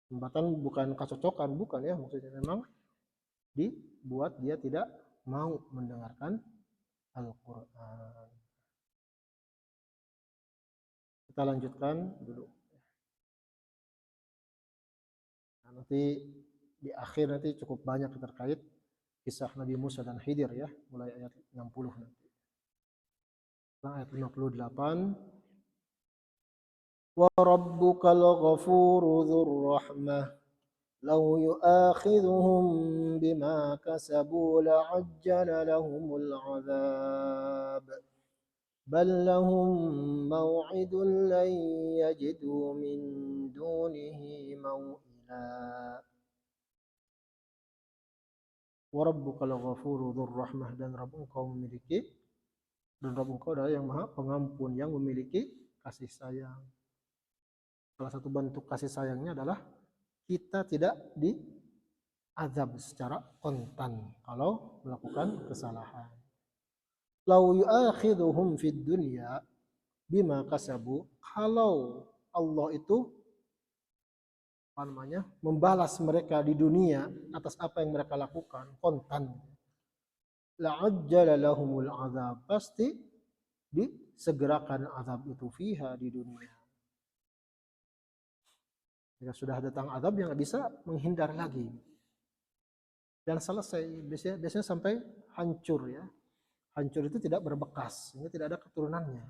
Sumbatan bukan kecocokan, bukan ya, maksudnya memang dibuat dia tidak mau mendengarkan Al-Quran. Kita lanjutkan dulu. Nah, nanti di akhir nanti cukup banyak terkait kisah Nabi Musa dan Khidir ya, mulai ayat 60 nanti. Ayat 58. Wa rabbukal ghafuru dzur rahmah law yu'akhidhuhum bima kasabu la'ajjala lahumul 'adzab bal lahum maw'idun lan yajidu min dunihi maw'ila. Wa rabbukal ghafuru dzur rahmah, dan Rabb engkau memiliki, dan Rabb engkau adalah yang Maha Pengampun, yang memiliki kasih sayang. Salah satu bentuk kasih sayangnya adalah kita tidak diazab secara kontan kalau melakukan kesalahan. lau yu'akhiduhum fid dunya bima kasabu, kalau Allah itu membalas mereka di dunia atas apa yang mereka lakukan, kontan, la'ajjala lahumul azab, pasti disegerakan azab itu fiha, di dunia. Jika sudah datang azab yang nggak bisa menghindar lagi dan selesai, biasanya sampai hancur ya. Hancur itu tidak berbekas, ini tidak ada keturunannya.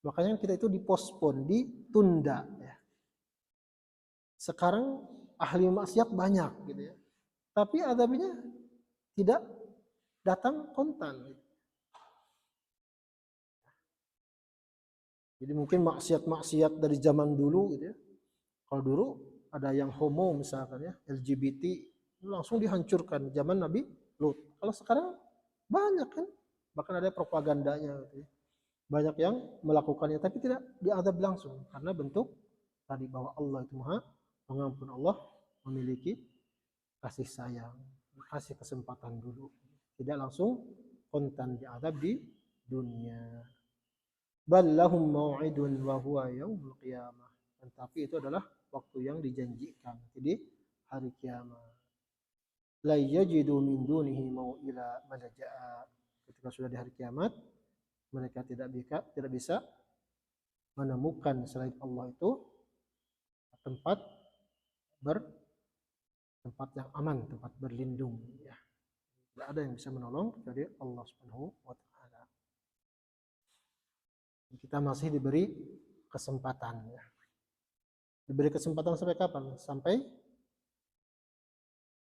Makanya kita itu dipospon, ditunda ya. Sekarang ahli maksiat banyak gitu ya. Tapi azabnya tidak datang kontan. Jadi mungkin maksiat-maksiat dari zaman dulu gitu ya. Kalau dulu ada yang homo misalkan ya, LGBT, langsung dihancurkan zaman Nabi Lut. Kalau sekarang banyak kan, bahkan ada propagandanya gitu ya. Banyak yang melakukannya tapi tidak diazab langsung karena bentuk tadi bahwa Allah itu Maha Pengampun, Allah memiliki kasih sayang, kasih kesempatan dulu. Tidak langsung kontan diazab di dunia. Bal lahum mau'idun wa huwa yaumul qiyamah. Tapi itu adalah waktu yang dijanjikan. Jadi hari kiamat. La yajidu min dunihi mau'ila malaja'a. Ketika sudah di hari kiamat, mereka tidak bisa menemukan selain Allah itu tempat yang aman, tempat berlindung ya. Tidak ada yang bisa menolong kecuali Allah Subhanahu wa taala. Kita masih diberi kesempatan ya. Diberi kesempatan sampai kapan? Sampai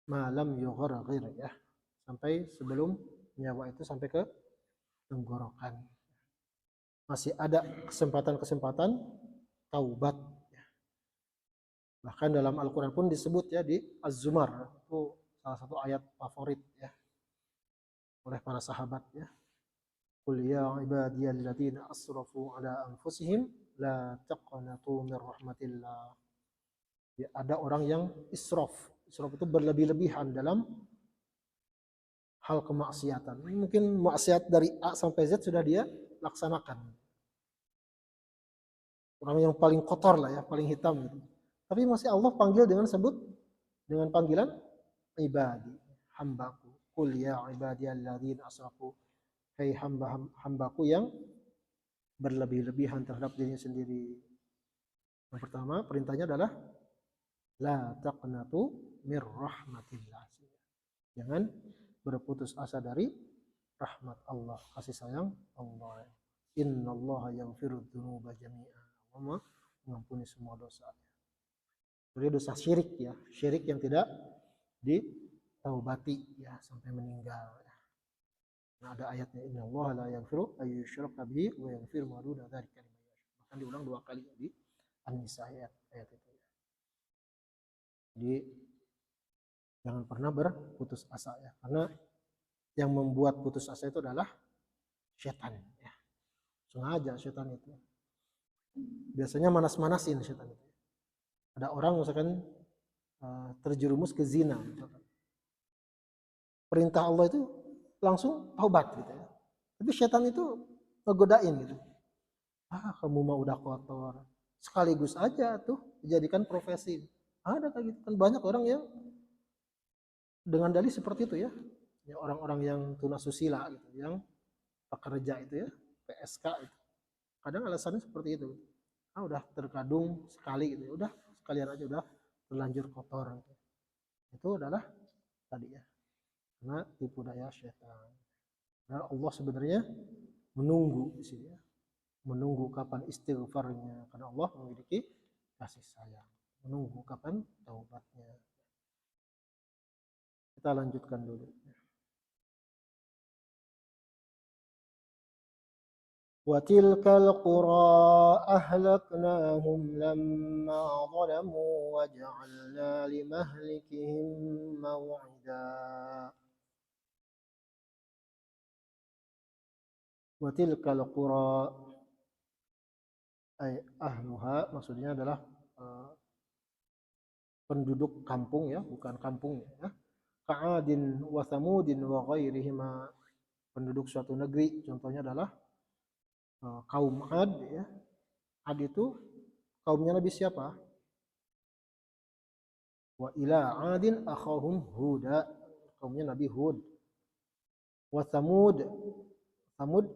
malam yugharghir ya. Sampai sebelum nyawa itu sampai ke tenggorokan. Masih ada kesempatan-kesempatan taubat. Bahkan dalam Al-Quran pun disebut ya di Az-Zumar, itu salah satu ayat favorit ya oleh para sahabat ya. Qul ya ibadiyalladzina asrafu ala anfusihim la taqnatu min rahmatillah. Ya, ada orang yang israf. Israf itu berlebih-lebihan dalam hal kemaksiatan. Mungkin maksiat dari A sampai Z sudah dia laksanakan. Orang yang paling kotor lah ya, paling hitam gitu. Tapi masih Allah panggil dengan panggilan ibadi, hambaku. Qul ya ibadiyalladzina asrafu. Hai hambaku yang berlebih-lebihan terhadap dirinya sendiri. Yang pertama, perintahnya adalah la taqnatu mir rahmatillah. Jangan berputus asa dari rahmat Allah, kasih sayang Allah. Innallaha yaghfiru dzunuba jami'a. Allah mengampuni semua dosa. Jadi dosa syirik ya, syirik yang tidak ditaubati ya sampai meninggal. Nah, ada ayatnya innallaha la yaghfiru ay yushraka bihi wa yaghfiru ma duna dzalika liman yasha. Bahkan diulang 2 kali di An-Nisa ayat itu ya. Jadi jangan pernah berputus asa ya, karena yang membuat putus asa itu adalah setan ya. Sengaja setan itu. Biasanya manas-manasin setan itu. Ada orang misalkan terjerumus ke zina, misalkan. Perintah Allah itu langsung taubat gitu ya. Tapi setan itu ngegodain gitu. Kamu mah udah kotor. Sekaligus aja tuh dijadikan profesi. Ada kayak gitu kan, banyak orang yang dengan dalih seperti itu ya. Ya orang-orang yang tunasusila gitu, yang pekerja itu ya, PSK itu. Kadang alasannya seperti itu. Udah terkadung sekali gitu, udah sekalian aja udah terlanjur kotor gitu. Itu adalah tadi ya, karena tipu daya syaitan. Karena Allah sebenarnya menunggu di sini ya, menunggu kapan istighfarnya, karena Allah memiliki kasih sayang, menunggu kapan taubatnya. Kita lanjutkan dulu. وَتِلْكَ الْقُرَى أَهْلَكْنَاهُمْ لَمَّا ظَلَمُوا وَجَعَلْنَا لِمَهْلِكِهِمْ مَوْعِدًا. وَتِلْكَ الْقُرَى ay ahluha, maksudnya adalah penduduk kampung ya, bukan kampung ya. Ka'adin wa thamudin wa ghairihima, penduduk suatu negeri. Contohnya adalah kaum Ad, ya. Ad itu kaumnya Nabi siapa? Wa ila adin akhahum huda, kaumnya Nabi Hud. Wa Thamud, Thamud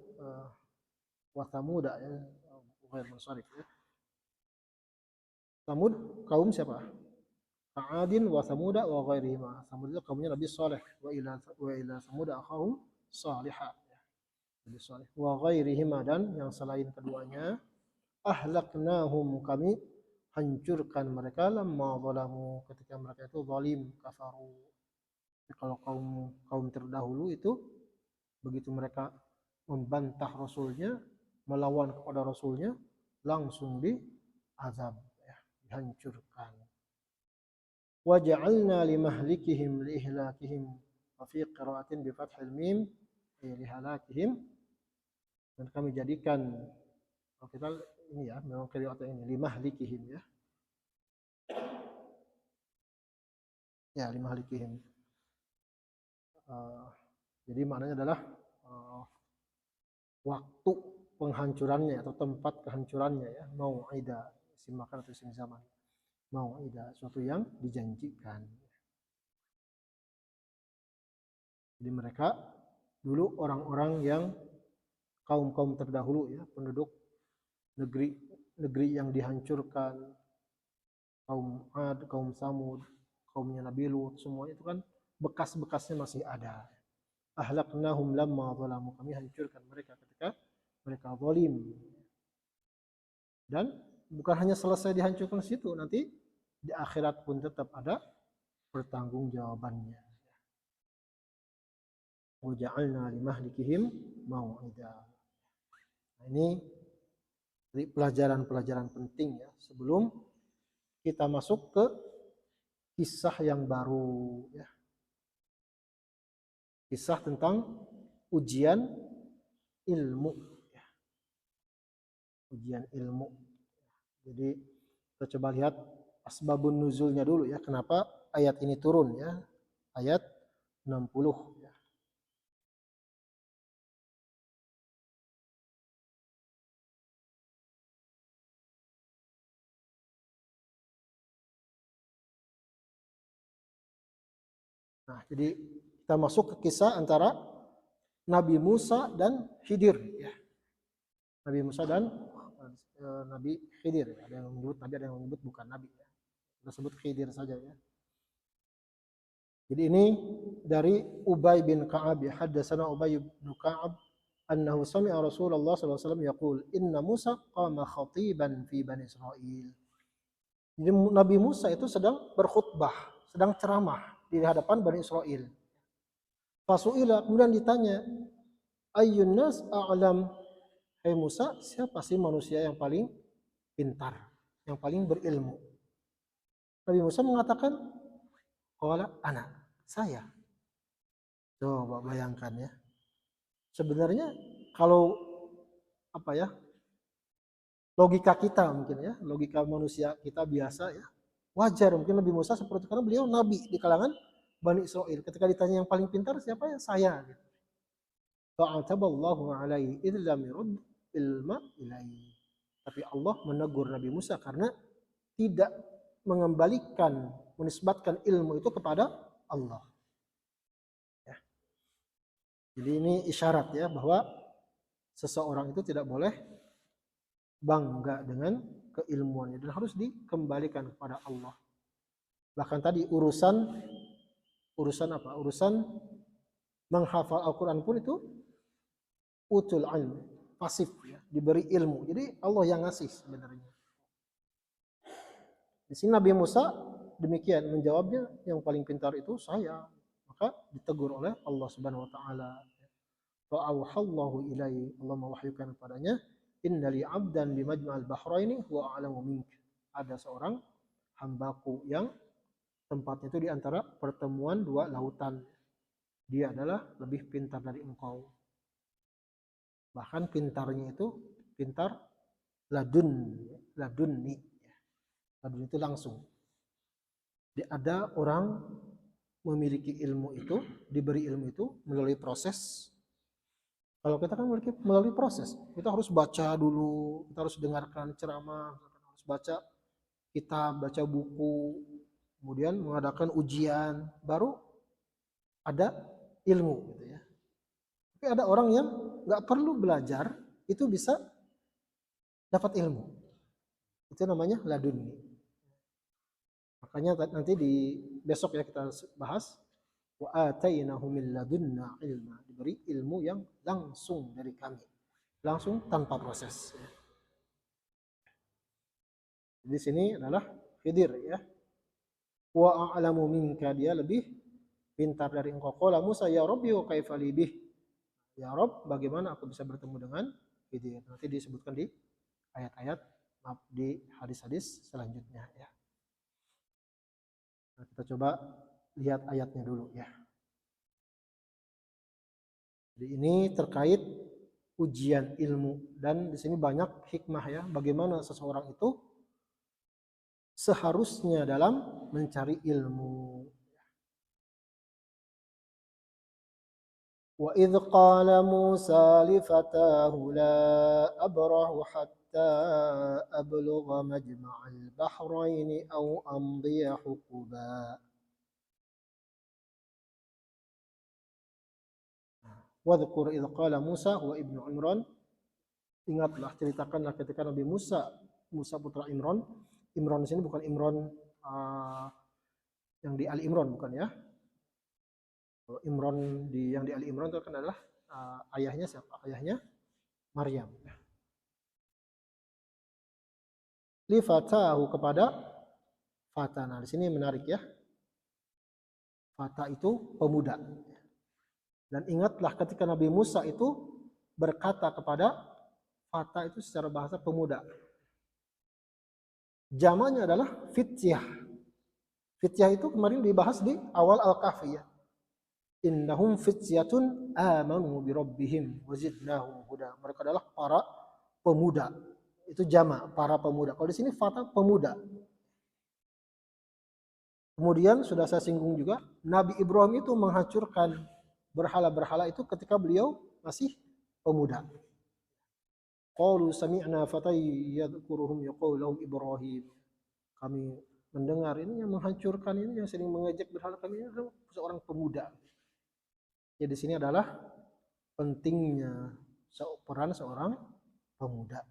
wa Thamuda, ya, ghair munsharif, ya. Thamud kaum siapa? Adin wa Thamuda wa ghairihima. Thamud itu kaumnya Nabi Saleh. Wa ila Thamuda akhahum salihah, ya. Nabi Saleh. Wa ghairihima, dan yang selain keduanya, ahlaknahum, kami hancurkan mereka, lamma zalamu, ketika mereka itu zalim, kafaru. Kalau kaum terdahulu itu begitu mereka membantah Rasulnya, melawan kepada Rasulnya, langsung diazab, ya, dihancurkan. Waja'alna limahlikihim liihlakihim, wa fi qira'atin bi fathil mim lihalakihim, dan kami jadikan, kalau kita ini ya, memang qira'atnya ini limahlikihim, ya. Ya, limahlikihim. Jadi maknanya adalah waktu penghancurannya atau tempat kehancurannya, ya, mau'ida, isim makan atau isim zaman. Mau'ida, suatu yang dijanjikan. Jadi mereka dulu orang-orang yang kaum-kaum terdahulu, ya, penduduk negeri yang dihancurkan, kaum Ad, kaum Samud, kaumnya Nabi Lut, semua itu kan bekas-bekasnya masih ada. Ahlaknahum lamma zalamu, kami hancurkan mereka ketika mereka zalim. Dan bukan hanya selesai dihancurkan situ, nanti di akhirat pun tetap ada pertanggungjawabannya. Wa ja'alna limahlikihim mau'ida. Nah, ini pelajaran-pelajaran penting, ya, sebelum kita masuk ke kisah yang baru, ya. Kisah tentang ujian ilmu, ya. Ujian ilmu. Jadi kita coba lihat asbabun nuzulnya dulu, ya, kenapa ayat ini turun, ya. Ayat 60, ya. Nah, jadi kita masuk ke kisah antara Nabi Musa dan Khidir, ya. Nabi Musa dan Nabi Khidir, ya. Ada yang menyebut Nabi, ada yang menyebut bukan Nabi, ya. Kita sebut Khidir saja, ya. Jadi ini dari Ubay bin Ka'ab, ya. Haddatsana Ubay bin Ka'ab annahu sami'a Rasulullah sallallahu alaihi wasallam yaqul inna Musa qama khatiban fi Bani Israil. Jadi Nabi Musa itu sedang berkhutbah, sedang ceramah di hadapan Bani Israil. Fasu'ila, kemudian ditanya, ayyun nas a'lam, hai Musa, siapa sih manusia yang paling pintar, yang paling berilmu? Nabi Musa mengatakan, qala ana, saya. Coba bayangkan, ya. Sebenarnya kalau apa, ya, logika kita mungkin, ya, logika manusia kita biasa, ya, wajar mungkin Nabi Musa seperti, karena beliau nabi di kalangan Bani Israil. Ketika ditanya yang paling pintar siapa, ya, saya. Gitu. Fa'ataballahu alaihi idh lam yurd ilma ilaihi. Tapi Allah menegur Nabi Musa karena tidak mengembalikan, menisbatkan ilmu itu kepada Allah. Ya. Jadi ini isyarat, ya, bahwa seseorang itu tidak boleh bangga dengan keilmuannya dan harus dikembalikan kepada Allah. Bahkan tadi urusan apa? Urusan menghafal Al-Quran pun itu utul ilm, pasif, ya, diberi ilmu. Jadi Allah yang ngasih sebenarnya. Di sini Nabi Musa demikian menjawabnya, yang paling pintar itu saya. Maka ditegur oleh Allah Subhanahu wa taala. Fa auhallahu ilaihi, Allah mewahyukan kepadanya, innali 'abdan bi majma'al bahraini huwa a'lamu mink. Ada seorang hambaku yang tempatnya itu di antara pertemuan dua lautan. Dia adalah lebih pintar dari engkau. Bahkan pintarnya itu pintar ladunni. Ladun itu langsung. Jadi ada orang memiliki ilmu itu, diberi ilmu itu melalui proses Kalau kita kan melalui proses. Kita harus baca dulu, kita harus dengarkan ceramah, harus baca kitab, baca buku, kemudian mengadakan ujian, baru ada ilmu gitu ya. Tapi ada orang yang nggak perlu belajar, itu bisa dapat ilmu. Itu namanya laduni. Makanya nanti di besok ya kita bahas wa atainahu min ladunna ilma, diberi ilmu yang langsung dari kami, langsung tanpa proses. Di sini adalah Khidir ya. Wa a'lamu minka, dia lebih pintar dari engkau. Qala Musa ya Rabbi wa kaifa li bih. Ya Rabb, bagaimana aku bisa bertemu dengan Khidir? Nanti disebutkan di ayat-ayat, di hadis-hadis selanjutnya ya. Nah, kita coba lihat ayatnya dulu ya. Jadi ini terkait ujian ilmu, dan di sini banyak hikmah ya, bagaimana seseorang itu seharusnya dalam mencari ilmu. Wa idh qala Musa li fatahu la abrahu hatta ablugha majma'al bahraini aw amdiya huquba. Wadhkur idh qala Musa wa ibnu Imran. Ingatlah, ceritakanlah ketika Nabi Musa putra Imran. Imran di sini bukan Imran yang di Ali Imran, bukan ya. Imran yang di Ali Imran itu kan adalah ayahnya siapa? Ayahnya Maryam. Li fatahu, kepada fata. Nah, di sini menarik ya. Fata itu pemuda. Dan ingatlah ketika Nabi Musa itu berkata kepada fata, itu secara bahasa pemuda. Jamannya adalah fityah. Fityah itu kemarin dibahas di awal Al-Kahfi ya. Innahum fityatun amanu bi rabbihim wa zidnahum huda. Mereka adalah para pemuda. Itu jamak, para pemuda. Kalau di sini fata, pemuda. Kemudian sudah saya singgung juga, Nabi Ibrahim itu menghancurkan berhala-berhala itu ketika beliau masih pemuda. Qalu sami'na fatay yadhkuruhum yaqulu lahum Ibrahim. Kami mendengar ini yang menghancurkan ini, yang sering mengejek berhala kami, ini adalah seorang pemuda. Ya, di sini adalah pentingnya peran seorang pemuda.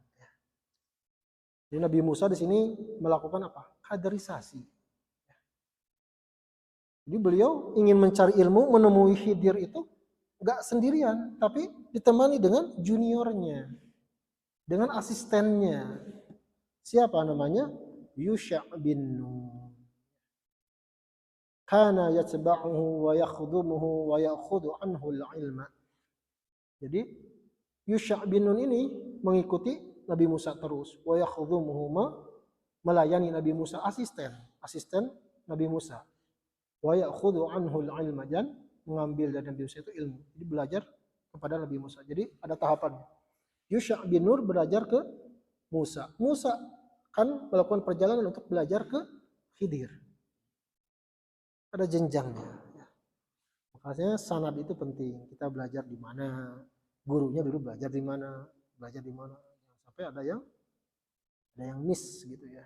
Jadi Nabi Musa di sini melakukan apa? Kaderisasi. Jadi beliau ingin mencari ilmu, menemui Khidir itu nggak sendirian, tapi ditemani dengan juniornya, dengan asistennya. Siapa namanya? Yusha' bin Nun. Kana yatba'uhu wa yakhdumuhu wa ya'khudhu anhu al-ilma. Jadi Yusha' bin Nun ini mengikuti Nabi Musa terus. Wa yakhdumuhu, melayani Nabi Musa, asisten Nabi Musa. Wa ya'khudhu anhu al-ilma, dan mengambil dari Nabi Musa itu ilmu. Jadi belajar kepada Nabi Musa. Jadi ada tahapannya. Yusha' bin Nun belajar ke Musa. Musa kan melakukan perjalanan untuk belajar ke Khidir. Ada jenjangnya. Makanya sanad itu penting. Kita belajar di mana, gurunya dulu belajar di mana. Sampai ada yang miss gitu ya.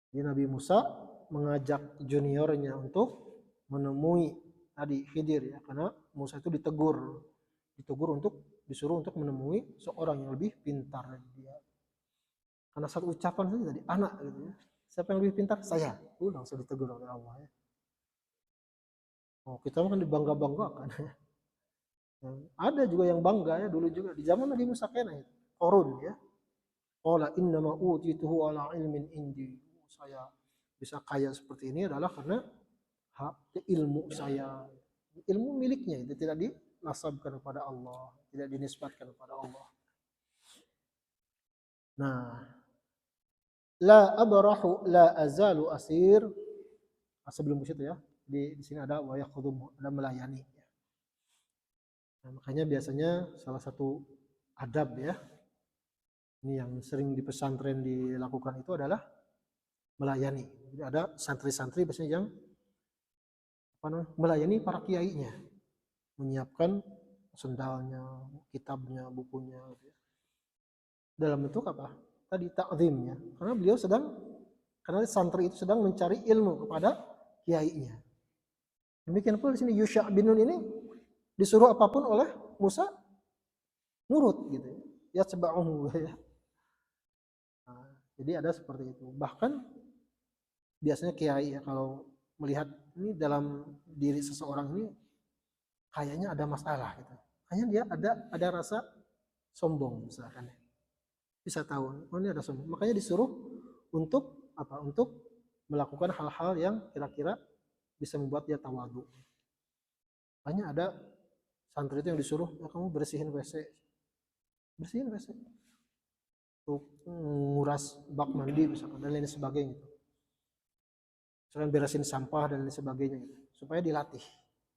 Jadi Nabi Musa mengajak juniornya untuk menemui tadi Khidir ya, karena Musa itu ditegur disuruh untuk menemui seorang yang lebih pintar dari dia. Karena satu ucapan saja tadi, anak gitu ya. Siapa yang lebih pintar? Saya. Langsung ditegur oleh Allah ya. Oh, kita kan dibangga-banggakan. Ada juga yang bangga ya, dulu juga di zaman Nabi Musa kena itu. Qarun ya. Qala innama utituhu ala ilmin indi. Saya bisa kaya seperti ini adalah karena ilmu saya. Ilmu miliknya, itu tidak dinasabkan kepada Allah, tidak dinisbatkan kepada Allah. Nah, la abrahu la azalu asir. Sebelum situ ya, di sini ada wa yakhdum, ada melayani. Nah, makanya biasanya salah satu adab ya, ini yang sering di pesantren dilakukan itu adalah melayani. Jadi ada santri-santri biasanya yang melayani para kiainya. menyiapkan sendalnya, kitabnya, bukunya gitu ya. Dalam bentuk apa? Tadi takzimnya. Karena santri itu sedang mencari ilmu kepada kiainya. Demikian pula di sini Yusha bin Nun ini disuruh apapun oleh Musa nurut gitu ya. Yatba'uhu ya. Nah, jadi ada seperti itu. Bahkan biasanya kiai ya kalau melihat ini dalam diri seseorang ini kayaknya ada masalah gitu. Kayaknya dia ada rasa sombong misalkan. Bisa tahu, oh ini ada sombong. Makanya disuruh untuk apa? Untuk melakukan hal-hal yang kira-kira bisa membuat dia tawadu. Makanya ada santri itu yang disuruh, ya, kamu bersihin WC. Bersihin WC. Untuk nguras bak mandi misalkan dan lain sebagainya. Misalkan beresin sampah dan lain sebagainya gitu. Supaya dilatih,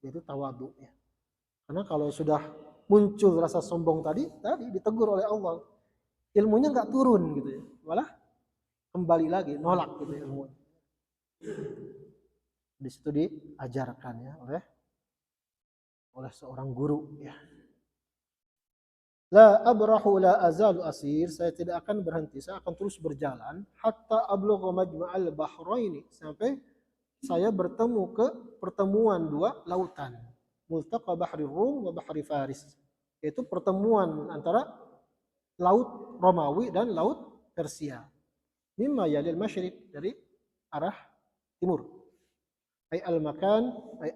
yaitu tawadu ya. Karena kalau sudah muncul rasa sombong tadi ditegur oleh Allah, ilmunya nggak turun gitu ya, malah kembali lagi nolak gitu ilmu. Di situ diajarkan ya oleh seorang guru ya. La abrahu la azalu asir, saya tidak akan berhenti, saya akan terus berjalan hatta ablugha majma'al bahraini, sampai saya bertemu ke pertemuan dua lautan, multaqa bahri Rum wa bahri Faris, yaitu pertemuan antara laut Romawi dan laut Persia. Mimma yalil masyriq, dari arah timur. Ay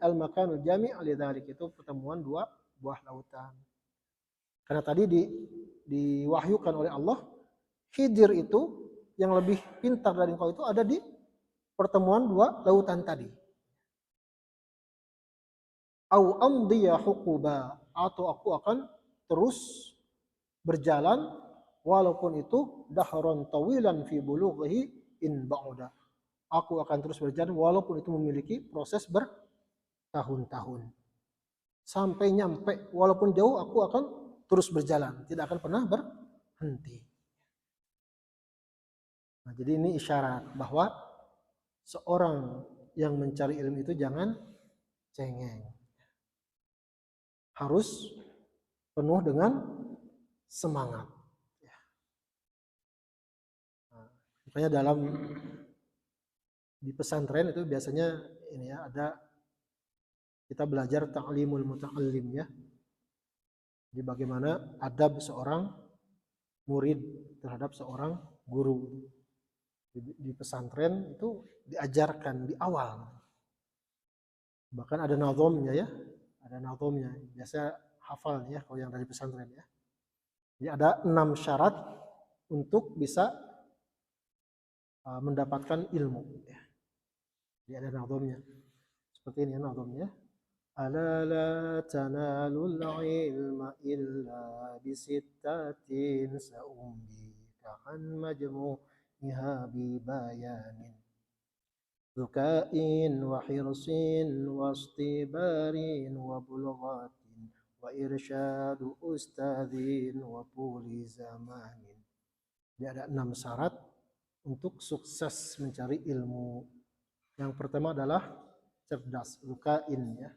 al-makanul jami' lidzalik, itu pertemuan dua buah lautan. Karena tadi diwahyukan oleh Allah, Khidir itu yang lebih pintar dari engkau itu ada di pertemuan dua lautan tadi. Au amdiya huquba, atau aku akan terus berjalan walaupun itu dahron tawilan fi bulughihi in ba'uda. Aku akan terus berjalan walaupun itu memiliki proses bertahun-tahun. Sampai nyampe walaupun jauh aku akan terus berjalan, tidak akan pernah berhenti. Nah, jadi ini isyarat bahwa seorang yang mencari ilmu itu jangan cengeng. Harus penuh dengan semangat. Nah, makanya di pesantren itu biasanya ini ya, ada kita belajar ta'limul muta'allim ya. Jadi bagaimana adab seorang murid terhadap seorang guru. Di pesantren itu diajarkan di awal. Bahkan ada nazomnya ya. Ada nazomnya. Biasa hafal ya kalau yang dari pesantren ya. Jadi ada 6 syarat untuk bisa mendapatkan ilmu. Jadi ada nazomnya. Seperti ini ya nazomnya. Ala la tanalul ilma illa bisittatin sa'umbika an majmu'iha bibayanin dzuka'in wa hirsin wa istibarin wa bulghatin wa irsyadu ustadzin wa tuli zamanin. Jadi ada 6 syarat untuk sukses mencari ilmu. Yang pertama adalah cerdas, dzuka'in ya.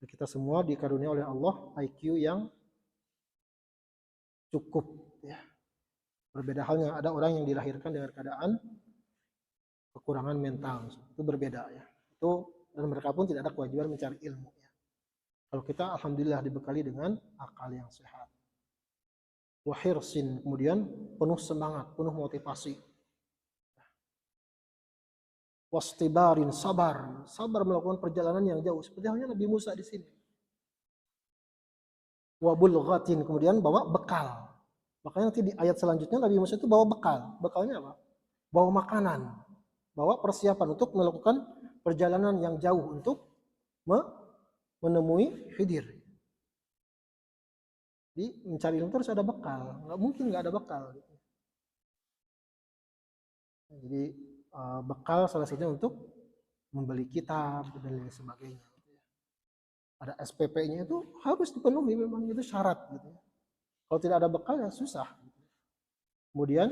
Kita semua dikarunia oleh Allah IQ yang cukup ya. Berbeda halnya ada orang yang dilahirkan dengan keadaan kekurangan mental, itu berbeda ya. Itu dan mereka pun tidak ada kewajiban mencari ilmu ya. Kalau kita alhamdulillah dibekali dengan akal yang sehat. Wahirsin, kemudian penuh semangat, penuh motivasi. Wastibarin, sabar melakukan perjalanan yang jauh. Seperti halnya Nabi Musa di sini. Wabulghatin, kemudian bawa bekal. Makanya nanti di ayat selanjutnya Nabi Musa itu bawa bekal. Bekalnya apa? Bawa makanan, bawa persiapan untuk melakukan perjalanan yang jauh untuk menemui Khidir. Jadi mencari ilmu terus ada bekal. Nggak mungkin nggak ada bekal. Jadi bekal salah satunya untuk membeli kitab dan lain sebagainya. Ada SPP-nya itu harus dipenuhi, memang itu syarat gitu. Kalau tidak ada bekal ya susah. Kemudian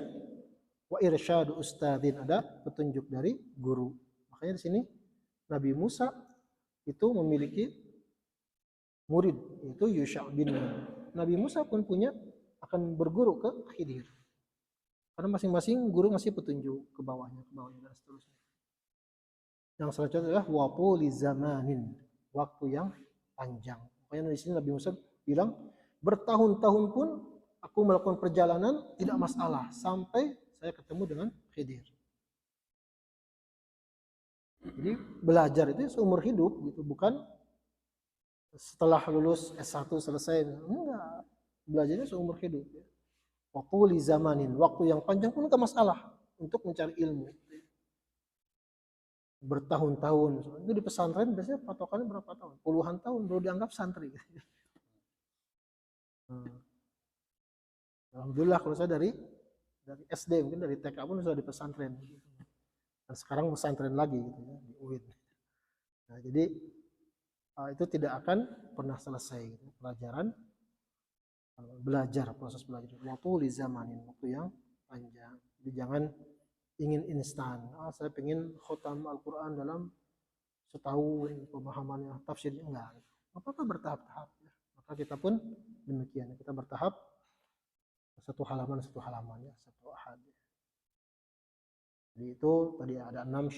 wa irsyadu ustadzin, ada petunjuk dari guru. Makanya di sini Nabi Musa itu memiliki murid, itu Yusha bin Nun. Nabi Musa pun akan berguru ke Khidir. Karena masing-masing guru ngasih petunjuk ke bawahnya dan seterusnya. Yang selanjutnya adalah waquli zamanin, waktu yang panjang. Makanya di sini Nabi Musa bilang, bertahun-tahun pun aku melakukan perjalanan tidak masalah sampai saya ketemu dengan Khidir. Jadi belajar itu seumur hidup gitu, bukan setelah lulus S1 selesai. Enggak, belajarnya seumur hidup ya. Waquli zamanin, waktu yang panjang pun enggak masalah untuk mencari ilmu. Bertahun-tahun. Itu di pesantren biasanya patokannya berapa tahun? Puluhan tahun baru dianggap santri. Alhamdulillah kalau saya dari SD, mungkin dari TK pun sudah di pesantren. Dan sekarang pesantren lagi gitu ya, di UIN. Nah, jadi itu tidak akan pernah selesai gitu. Proses belajar. Waktu di zamanin, waktu yang panjang. Jadi jangan ingin instan. Saya pengen khotam Al-Quran dalam setahun, pemahamannya, tafsirnya enggak. Apa-apa bertahap-tahap. Ya. Maka kita pun demikian. Kita bertahap satu halaman ya, satu ahad. Jadi itu tadi ada 6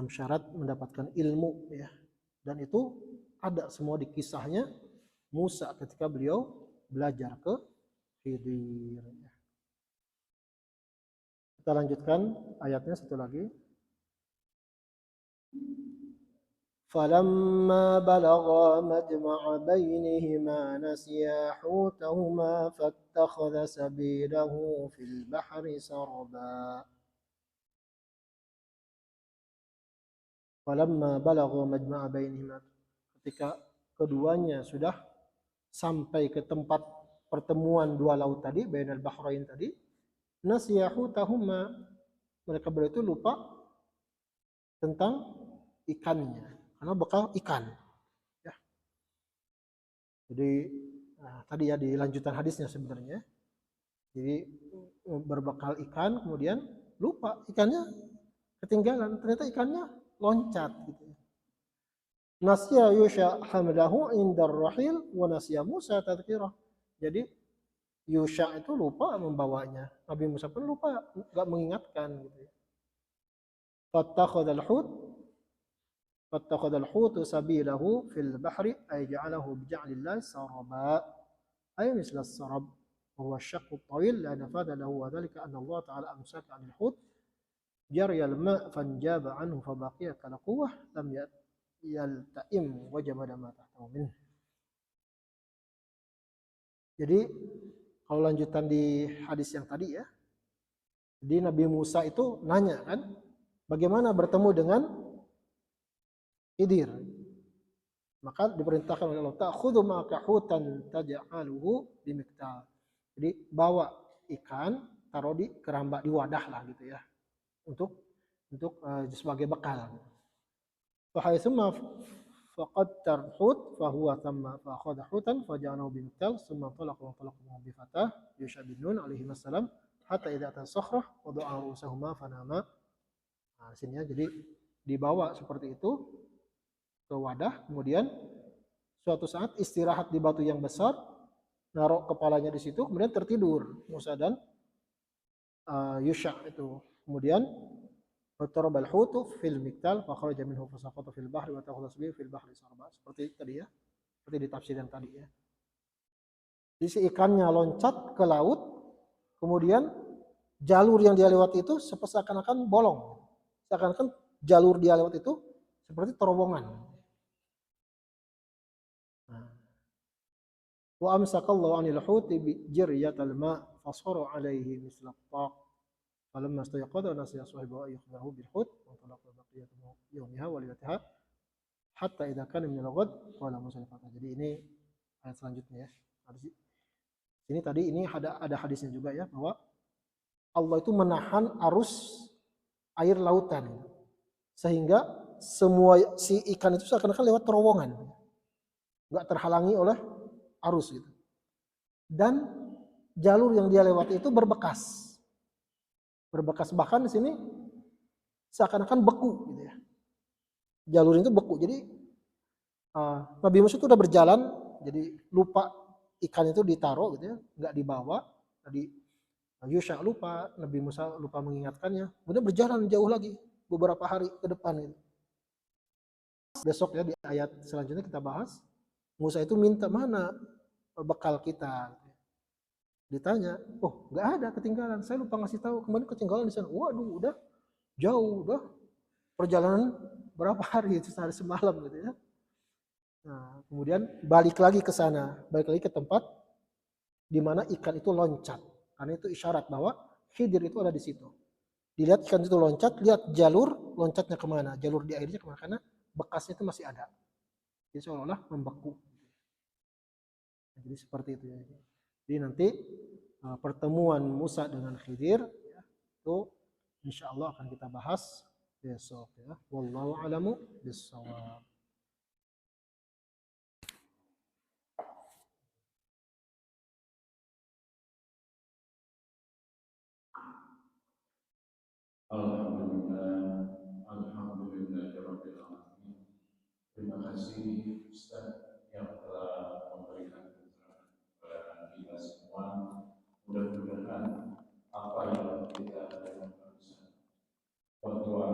syarat mendapatkan ilmu ya. Dan itu ada semua di kisahnya Musa ketika beliau belajar ke Khidir. Kita lanjutkan ayatnya satu lagi. فَلَمَّا بَلَغَا مَجْمَعَ بَيْنِهِمَا نَسِيَا حُوتَهُمَا فَاتَّخَذَ سَبِيلَهُ فِي الْبَحْرِ سَرَبًا فَلَمَّا بَلَغَا مَجْمَعَ بَيْنِهِمَا, ketika keduanya sudah sampai ke tempat pertemuan dua laut tadi, bainal bahrain tadi, nasiya hutahuma, mereka berdua itu lupa tentang ikannya karena bekal ikan ya. Jadi tadi ya di lanjutan hadisnya sebenarnya, jadi berbekal ikan kemudian lupa ikannya, ketinggalan, ternyata ikannya loncat gitu. Nasiya Yusha hamlahu indar rahil wa nasiya Musa tadhkirah. Jadi Yusha itu lupa membawanya, Nabi Musa pun lupa, enggak mengingatkan gitu. Fattakhadhal hutu sabilahu fil bahri ay ja'alahu bija'lillahi saraba ay misla sarab wa huwa syaqqu tawil la nafada lahu wa dhalika anna Allah ta'ala amsaka 'anil hut jariyal ma' fanjaba anhu fabaqiya kala quwwah lam yalta'im wajabada ma tahtahu min. Jadi kalau lanjutan di hadis yang tadi ya, jadi Nabi Musa itu nanya kan, bagaimana bertemu dengan Khidir. Maka diperintahkan oleh Allah, ta'khudhu ma'aka hutan taj'aluhu bimiktal. Jadi bawa ikan, taruh di keramba, di wadah lah gitu ya, untuk sebagai bekal. Fahaitsumma faqad tarhut fahuwa thamma fa'akhadha hutan faja'alahu bimiktal summa talaqa bi fatah Yusha bin Nun alaihi wassalam hatta idza ata sakhrah wa da'a rusahuma fanama. Nah, sini ya, jadi dibawa seperti itu ke wadah, kemudian suatu saat istirahat di batu yang besar, naruh kepalanya di situ, kemudian tertidur Musa dan Yusha itu. Kemudian fatarabal hutu fil miktal fa kharaja minhu fasaqata fil bahri wa takhadha sabilahu fil bahri sarba. Seperti tadi ya, seperti di tafsiran tadi ya. Jadi si ikannya loncat ke laut, kemudian jalur yang dia lewati itu seakan-akan bolong. Seakan-akan jalur dia lewat itu seperti terowongan. Wa amsakallahu 'anil huti bi jiryatil ma' fasara 'alaihi misla taq. Falamma istayqadha nasiya sahibahu ayyukhdahu bil hut wa talaqa baqiyatu yawmiha wa lailatiha hatta idza kana min al-ghad qala Musa. Jadi ini ayat selanjutnya ya. Ini tadi ini ada hadisnya juga ya, bahwa Allah itu menahan arus air lautan sehingga semua si ikan itu seakan-akan lewat terowongan, nggak terhalangi oleh arus gitu. Dan jalur yang dia lewati itu berbekas bahkan di sini seakan-akan beku gitu ya. Jalur itu beku, jadi Nabi Musa itu udah berjalan, jadi lupa ikan itu ditaruh gitu ya, nggak dibawa. Tadi Yusha lupa, Nabi Musa lupa mengingatkannya. Kemudian berjalan jauh lagi beberapa hari ke depan itu. Besok ya di ayat selanjutnya kita bahas. Musa itu minta mana bekal kita. Ditanya, oh nggak ada, ketinggalan. Saya lupa ngasih tahu, kemarin ketinggalan di sana. Waduh, udah jauh, udah perjalanan berapa hari itu, sehari semalam gitu ya. Nah, kemudian balik lagi ke sana, balik lagi ke tempat di mana ikan itu loncat. Karena itu isyarat bahwa Khidir itu ada di situ. Dilihat ikan itu loncat, lihat jalur loncatnya kemana, jalur di airnya kemana, karena bekasnya itu masih ada. Jadi seolah-olah membeku. Jadi seperti itu ya. Jadi nanti pertemuan Musa dengan Khidir ya, itu insya Allah akan kita bahas besok ya. Wallahu a'lamu bishawab. Alhamdulillah, Alhamdulillahirabbil alamin. Terima kasih Ustaz yang telah memberikan pencerahan kepada kita semua. Mudah-mudahan apa yang kita dengar barusan bahwa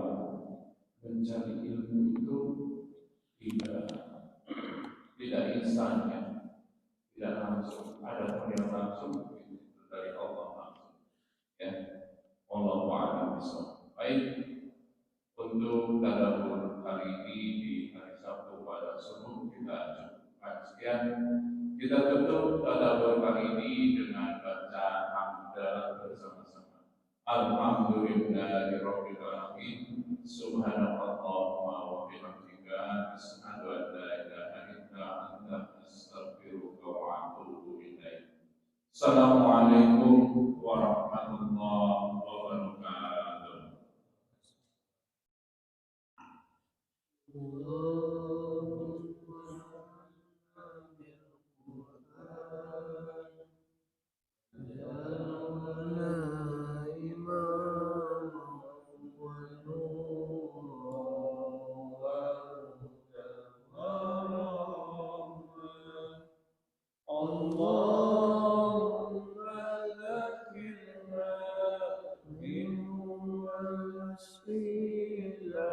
mencari ilmu itu tidak tidak instan ya, tidak langsung. Ada pun yang langsung itu dari Allah langsung. Ya, Allah a'lam bishawab. Baik, untuk tadabbur hari ini di hari Sabtu pada subuh kita cukupkan sekian. Kita tutup tadabbur kali ini dengan baca hamdalah bersama-sama. Alhamdulillahirabbil alamin. Subhanallahumma wa bihamdika asyhadu an la ilaha illa anta astaghfiruka wa atubu ilaik. Assalamualaikum warahmatullahi wabarakatuh. اللهم ذكرنا منه ونسينا